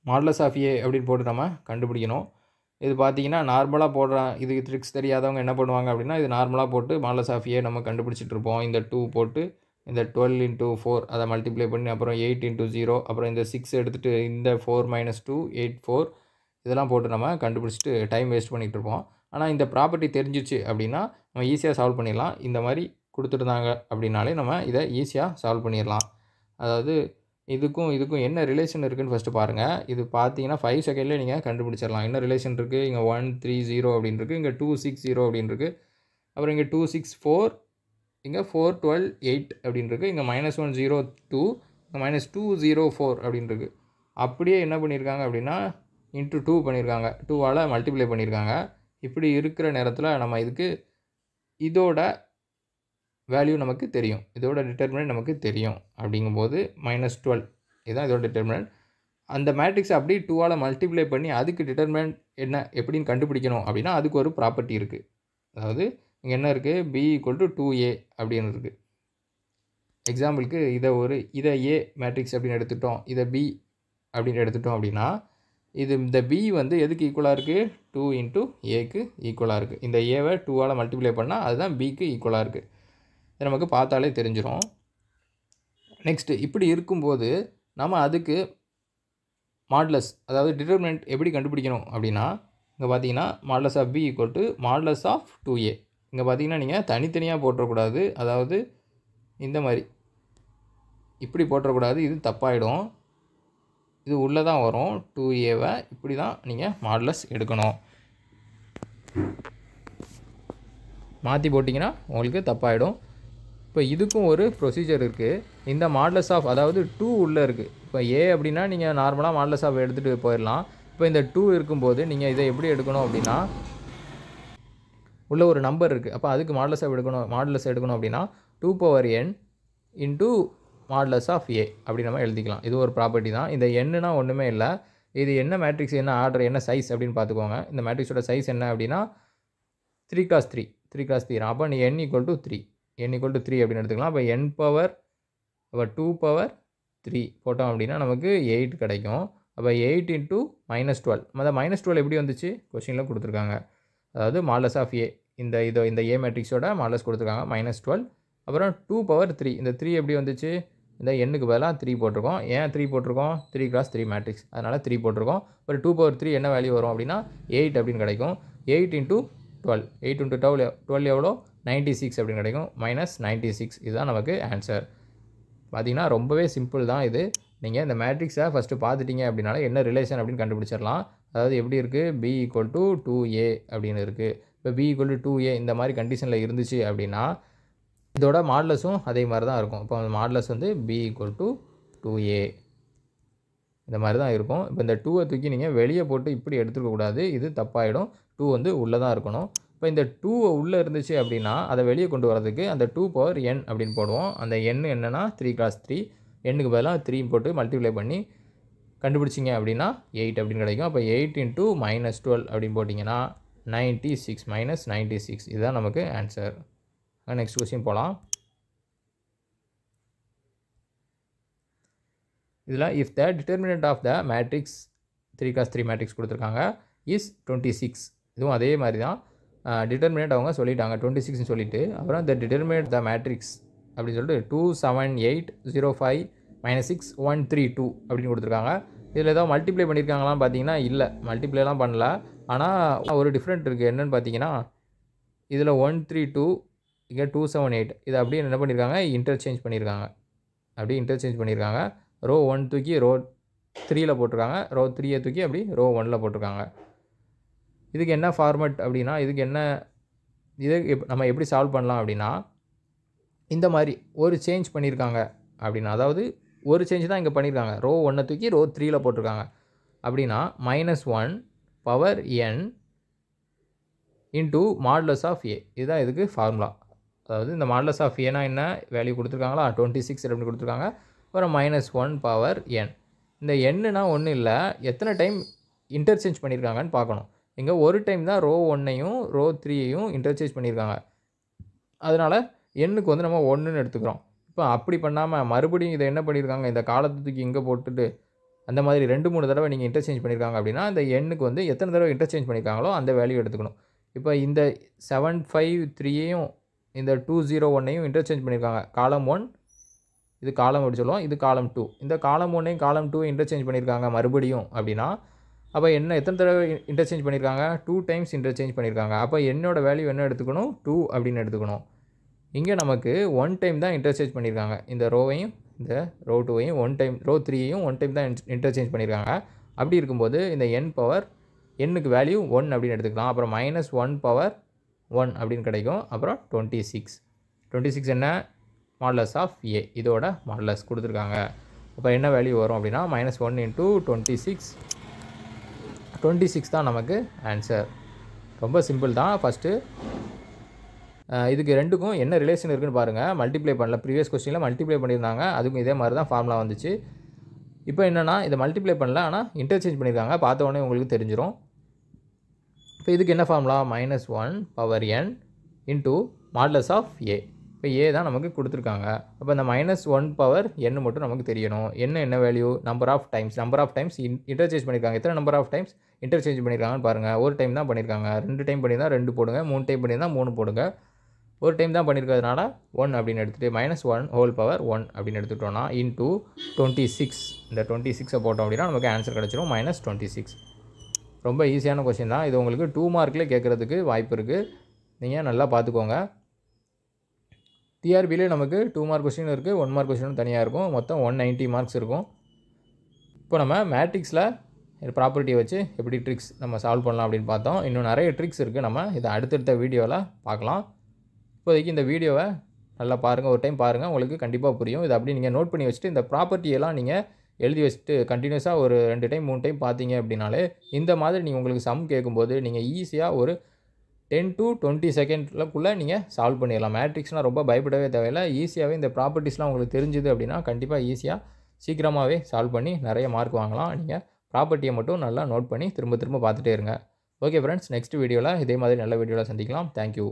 modulus of A அப்படின்னு போட்டு நம்ம கண்டுபிடிக்கணும். இது பார்த்தீங்கன்னா நார்மலாக போடுறான். இதுக்கு ட்ரிக்ஸ் தெரியாதவங்க என்ன பண்ணுவாங்க அப்படின்னா, இது நார்மலாக போட்டு மாடுலஸ் ஆஃப் ஏ நம்ம கண்டுபிடிச்சிட்டு இருப்போம். இந்த 2 போட்டு இந்த 12 × 4 அதை மல்டிப்ளை பண்ணி அப்புறம் 8 × 0 அப்புறம் இந்த 6 எடுத்துகிட்டு இந்த 4 - 2 8 4 இதெல்லாம் போட்டு நம்ம கண்டுபிடிச்சிட்டு டைம் வேஸ்ட் பண்ணிகிட்டு இருப்போம். ஆனால் இந்த ப்ராப்பர்ட்டி தெரிஞ்சிச்சு அப்படின்னா நம்ம ஈஸியாக சால்வ் பண்ணிடலாம். இந்த மாதிரி கொடுத்துருந்தாங்க அப்படின்னாலே நம்ம இதை ஈஸியாக சால்வ் பண்ணிடலாம். அதாவது இதுக்கும் என்ன ரிலேஷன் இருக்குதுன்னு ஃபஸ்ட்டு பாருங்கள். இது பார்த்தீங்கன்னா 5 செகண்ட்லேயே நீங்கள் கண்டுபிடிச்சிடலாம். என்ன ரிலேஷன் இருக்குது? இங்கே 1 3 0 அப்படின்னு இருக்குது. இங்கே 2 6 0 அப்படின்னு இருக்குது. அப்புறம் இங்கே 2 6 4 இங்கே 4 12 8 அப்படின்னு இருக்குது. இங்கே -102 இங்கே -204 அப்படின்னு இருக்குது. அப்படியே என்ன பண்ணியிருக்காங்க அப்படின்னா இன்ட்டு 2 பண்ணியிருக்காங்க, 2ஆல் மல்டிப்ளை பண்ணியிருக்காங்க. இப்படி இருக்கிற நேரத்தில் நம்ம இதுக்கு இதோட வேல்யூ நமக்கு தெரியும், இதோட டிட்டர்மினன்ட் நமக்கு தெரியும். அப்படிங்கும்போது -12 இதுதான் இதோட டிட்டர்மினன்ட். அந்த மேட்ரிக்ஸை அப்படியே 2ஆல் மல்டிப்ளை பண்ணி அதுக்கு டிட்டர்மினன்ட் என்ன எப்படின்னு கண்டுபிடிக்கணும் அப்படின்னா அதுக்கு ஒரு ப்ராப்பர்ட்டி இருக்குது. அதாவது இங்கே என்ன இருக்குது, b = 2a அப்படின்னு இருக்குது. எக்ஸாம்பிளுக்கு இதை a மேட்ரிக்ஸ் அப்படின்னு எடுத்துட்டோம், இதை b அப்படின்னு எடுத்துட்டோம் அப்படின்னா இந்த b வந்து எதுக்கு ஈக்குவலாக இருக்குது, 2 × aக்கு ஈக்குவலாக இருக்குது. இந்த ஏவை 2ஆல் மல்டிப்ளை பண்ணால் அதுதான் bக்கு ஈக்குவலாக இருக்குது. இது நமக்கு பார்த்தாலே தெரிஞ்சிடும். நெக்ஸ்ட்டு இப்படி இருக்கும்போது நம்ம அதுக்கு மாடுலஸ், அதாவது டிட்டர்மினன்ட் எப்படி கண்டுபிடிக்கணும் அப்படின்னா இங்கே பார்த்தீங்கன்னா |b | (2a). இங்கே பார்த்தீங்கன்னா நீங்கள் தனித்தனியாக போட்டுறக்கூடாது, அதாவது இந்த மாதிரி இப்படி போட்டுறக்கூடாது, இது தப்பாயிடும். இது உள்ளே தான் வரும், 2aவை இப்படி தான் நீங்கள் மாடுலஸ் எடுக்கணும். மாற்றி போட்டிங்கன்னா உங்களுக்கு தப்பாயிடும். இப்போ இதுக்கும் ஒரு ப்ரொசீஜர் இருக்குது. இந்த மாடுலஸ் அதாவது 2 உள்ளே இருக்குது. இப்போ a அப்படின்னா நீங்கள் நார்மலாக மாடுலஸ் எடுத்துகிட்டு போயிடலாம். இப்போ இந்த 2 இருக்கும்போது நீங்கள் இதை எப்படி எடுக்கணும் அப்படின்னா உள்ள ஒரு நம்பர் இருக்குது. அப்போ அதுக்கு மாடுலஸ் எடுக்கணும் அப்படின்னா 2n × (a) அப்படி நம்ம எழுதிக்கலாம். இது ஒரு ப்ராப்பர்ட்டி தான். இந்த எண்ணுனா ஒன்றுமே இல்லை, இது என்ன மேட்ரிக்ஸ், என்ன ஆர்டர், என்ன சைஸ் அப்படின்னு பார்த்துக்கோங்க. இந்த மேட்ரிக்ஸோட சைஸ் என்ன அப்படின்னா 3x3 தான். அப்போ நீ n = 3 அப்படின்னு எடுத்துக்கலாம். அப்போ அப்போ 2^3 போட்டோம் அப்படின்னா நமக்கு 8 கிடைக்கும். அப்போ 8 × -12. -12 எப்படி வந்துச்சு, கொஸ்டினில் கொடுத்துருக்காங்க. அதாவது |a) இந்த a மேட்ரிக்ஸோட மாடுலஸ் கொடுத்துருக்காங்க -12. அப்புறம் 2^3 இந்த 3 எப்படி வந்துச்சு, இந்த எண்ணுக்கு பதிலாக 3 போட்டிருக்கோம். ஏன் 3 போட்டிருக்கோம், 3x3 மேட்ரிக்ஸ், அதனால் 3 போட்டிருக்கோம். ஒரு 2^3 என்ன வேல்யூ வரும் அப்படின்னா 8 அப்படின்னு கிடைக்கும். 8 × 12 8 × 12 எவ்வளோ, 96 அப்படின்னு கிடைக்கும். -96 இதுதான் நமக்கு ஆன்சர். பார்த்தீங்கன்னா ரொம்பவே சிம்பிள் தான் இது. நீங்கள் இந்த மேட்ரிக்ஸை ஃபஸ்ட்டு பார்த்துட்டிங்க அப்படின்னால என்ன ரிலேஷன் அப்படின்னு கண்டுபிடிச்சிடலாம். அதாவது எப்படி இருக்குது, b = 2a அப்படின்னு இருக்குது. இப்போ b = 2a இந்த மாதிரி கண்டிஷனில் இருந்துச்சு அப்படின்னா இதோட மாடுலஸும் அதே மாதிரி தான் இருக்கும். இப்போ மாடுலஸ் வந்து b = 2a இந்த மாதிரி தான் இருக்கும். இப்போ இந்த 2வை தூக்கி நீங்கள் வெளியே போட்டு இப்படி எடுத்துக்கக்கூடாது, இது தப்பாயிடும். 2 வந்து உள்ளே தான் இருக்கணும். இப்போ இந்த 2 உள்ளே இருந்துச்சு அப்படின்னா அதை வெளியே கொண்டு வரதுக்கு அந்த 2^n அப்படின்னு போடுவோம். அந்த n என்னென்னா 3x3, எண்ணுக்கு பதிலாக 3 போட்டு மல்டிப்ளை பண்ணி கண்டுபிடிச்சிங்க அப்படின்னா 8 அப்படின்னு கிடைக்கும். அப்போ 8 × -12 அப்படின்னு போட்டிங்கன்னா 96 -96 இதுதான் நமக்கு ஆன்சர். நெக்ஸ்ட் கொஸ்டின் போகலாம். இதில் if the determinant of the matrix 3x3 matrix கொடுத்துருக்காங்க இஸ் 26. இதுவும் அதே மாதிரி தான். டிட்டர்மினன்ட் அவங்க சொல்லிட்டாங்க 26ன்னு சொல்லிவிட்டு, அப்புறம் த டிட்டர்மினன்ட் த மேட்ரிக்ஸ் அப்படின்னு சொல்லிட்டு 2 7 8 0 5 -6 1 3 2 அப்படின்னு கொடுத்துருக்காங்க. இதில் ஏதாவது மல்டிப்ளை பண்ணியிருக்காங்களான்னு பார்த்தீங்கன்னா இல்லை, மல்டிப்ளைலாம் பண்ணல. ஆனால் ஒரு டிஃப்ரெண்ட் இருக்குது. என்னென்னு பார்த்தீங்கன்னா இதில் 1 3 2 இங்கே 2 7 8 இதை அப்படியே என்ன பண்ணியிருக்காங்க, இன்டர்சேஞ்ச் பண்ணியிருக்காங்க. ரோ 1 தூக்கி ரோ 3ல் போட்டிருக்காங்க, ரோ 3யை தூக்கி அப்படி ரோ 1ல் போட்டிருக்காங்க. இதுக்கு என்ன ஃபார்மட் அப்படின்னா நம்ம எப்படி சால்வ் பண்ணலாம் அப்படின்னா இந்த மாதிரி ஒரு சேஞ்ச் பண்ணியிருக்காங்க அப்படின்னா, அதாவது ஒரு சேஞ்ச் தான் இங்கே பண்ணியிருக்காங்க. ரோ 1 தூக்கி ரோ 3ல் போட்டிருக்காங்க அப்படின்னா -1 பவர் n × (a) இதுதான் இதுக்கு ஃபார்முலா. அதாவது இந்த |a| என்ன வேல்யூ கொடுத்துருக்காங்களா, 26 அப்படின்னு கொடுத்துருக்காங்க. அப்புறம் -1 பவர் n. இந்த எண்ணுனா ஒன்றும் இல்லை, எத்தனை டைம் இன்டர்சேஞ்ச் பண்ணியிருக்காங்கன்னு பார்க்கணும். இங்கே ஒரு டைம் தான் ரோ 1ஐயும் ரோ 3ஐயும் இன்டர்சேஞ்ச் பண்ணியிருக்காங்க. அதனால் எண்ணுக்கு வந்து நம்ம 1ன்னு எடுத்துக்கிறோம். இப்போ அப்படி பண்ணாமல் மறுபடியும் இதை என்ன பண்ணியிருக்காங்க, இந்த காலத்தை தூக்கி இங்கே போட்டுட்டு அந்த மாதிரி 2-3 தடவை நீங்கள் இன்டர்சேஞ்ச் பண்ணியிருக்காங்க அப்படின்னா இந்த எண்ணுக்கு வந்து எத்தனை தடவை இன்டர்சேஞ்ச் பண்ணியிருக்காங்களோ அந்த வேல்யூ எடுத்துக்கணும். இப்போ இந்த 7 5 3ஐயும் இந்த 2 0 1ஐயும் இன்டர்சேஞ்ச் பண்ணியிருக்காங்க. காலம் 1 இது காலம் அப்படி சொல்லுவோம், இது காலம் 2. இந்த காலம் 1ஐயும் காலம் 2ஐயும் இன்டர்சேஞ்ச் பண்ணியிருக்காங்க மறுபடியும் அப்படின்னா அப்போ என்ன எத்தனை தடவை இன்டர்சேஞ்ச் பண்ணியிருக்காங்க, 2 டைம்ஸ் இன்டர்சேஞ்ச் பண்ணியிருக்காங்க. அப்போ என்னோட வேல்யூ என்ன எடுத்துக்கணும், 2 அப்படின்னு எடுத்துக்கணும். இங்கே நமக்கு 1 டைம் தான் இன்டர்சேஞ்ச் பண்ணியிருக்காங்க. இந்த ரோவையும் இந்த ரோ 2ஐயும் 1 டைம், ரோ 3ஐயும் 1 டைம் தான் இன்டர்சேஞ்ச் பண்ணியிருக்காங்க. அப்படி இருக்கும்போது இந்த எண்ணுக்கு வேல்யூ 1 அப்படின்னு எடுத்துக்கலாம். அப்புறம் -1 பவர் 1 அப்படின்னு கிடைக்கும். அப்புறம் 26 26 என்ன மாடுலஸ் ஆஃப் ஏ, இதோட மாடுலஸ் கொடுத்துருக்காங்க. அப்போ என்ன வேல்யூ வரும் அப்படின்னா -1 இன்ட்டு 26 தான் நமக்கு ஆன்சர். ரொம்ப சிம்பிள் தான். ஃபஸ்ட்டு இதுக்கு ரெண்டுக்கும் என்ன ரிலேஷன் இருக்குதுன்னு பாருங்கள். மல்டிப்ளை பண்ணல, ப்ரீவியஸ் கொஸ்டினில் மல்டிப்ளை பண்ணியிருந்தாங்க, அதுக்கும் இதே மாதிரி தான் ஃபார்முலா வந்துச்சு. இப்போ என்னென்னா இதை மல்டிப்ளை பண்ணல, ஆனால் இன்டர்சேஞ்ச் பண்ணியிருக்காங்க. பார்த்த உடனே உங்களுக்கு தெரிஞ்சிடும். இப்போ இதுக்கு என்ன ஃபார்முலா, -1 இன்ட்டு மாடுலஸ் ஆஃப் ஏ. இப்போ ஏ தான் நமக்கு கொடுத்துருக்காங்க. அப்போ இந்த -1 மட்டும் நமக்கு தெரியணும். என்ன value, number of times interchange பண்ணியிருக்காங்க. எத்தனை நம்பர் ஆஃப் டைம்ஸ் இன்டர்சேஞ்ச் பண்ணியிருக்காங்கன்னு பாருங்கள். ஒரு டைம் தான் பண்ணியிருக்காங்க. 2 டைம் பண்ணியிருந்தா 2 போடுங்க, 3 டைம் பண்ணியிருந்தா 3 போடுங்க. ஒரு டைம் தான் பண்ணியிருக்கிறதுனால 1 அப்படின்னு எடுத்துகிட்டு -1 அப்படின்னு எடுத்துக்கிட்டோன்னா இன்ட்டு 26, இந்த 26 போட்டோம் அப்படின்னா நமக்கு ஆன்சர் கிடச்சிரும் -26. ரொம்ப ஈஸியான கொஸ்டின் தான் இது. உங்களுக்கு 2 மார்க்லேயே கேட்குறதுக்கு வாய்ப்பு இருக்குது. நீங்கள் நல்லா பார்த்துக்கோங்க. டிஆர்பிலே நமக்கு 2 மார்க் கொஸ்டின் இருக்குது, 1 மார்க் கொஸ்டினும் தனியாக இருக்கும். மொத்தம் 190 மார்க்ஸ் இருக்கும். இப்போ நம்ம மேட்ரிக்ஸில் ப்ராப்பர்ட்டியை வச்சு எப்படி ட்ரிக்ஸ் நம்ம சால்வ் பண்ணலாம் அப்படின்னு பார்த்தோம். இன்னும் நிறைய ட்ரிக்ஸ் இருக்குது. நம்ம இதை அடுத்தடுத்த வீடியோவில் பார்க்கலாம். இப்போதைக்கு இந்த வீடியோவை நல்லா பாருங்கள், ஒரு டைம் பாருங்கள், உங்களுக்கு கண்டிப்பாக புரியும். இதை அப்படி நீங்கள் நோட் பண்ணி வச்சுட்டு இந்த ப்ராப்பர்ட்டியெல்லாம் நீங்கள் எழுதி வச்சுட்டு கண்டினியூஸாக ஒரு 2 டைம் 3 டைம் பார்த்தீங்க அப்படின்னாலே இந்த மாதிரி நீங்கள் உங்களுக்கு சம் கேட்கும்போது நீங்கள் ஈஸியாக ஒரு 10 to 20 செகண்ட்லக்குள்ளே நீங்கள் சால்வ் பண்ணிடலாம். மேட்ரிக்ஸ்னால் ரொம்ப பயப்படவே தேவையில்லை. ஈஸியாகவே இந்த ப்ராப்பர்ட்டிஸ்லாம் உங்களுக்கு தெரிஞ்சுது அப்படின்னா கண்டிப்பாக ஈஸியாக சீக்கிரமாகவே சால்வ் பண்ணி நிறைய மார்க் வாங்கலாம். நீங்கள் ப்ராப்பர்ட்டியை மட்டும் நல்லா நோட் பண்ணி திரும்ப திரும்ப பார்த்துட்டே இருங்க. ஓகே ஃப்ரெண்ட்ஸ், நெக்ஸ்ட் வீடியோவில் இதே மாதிரி நல்ல வீடியோவில் சந்திக்கலாம். தேங்க்யூ.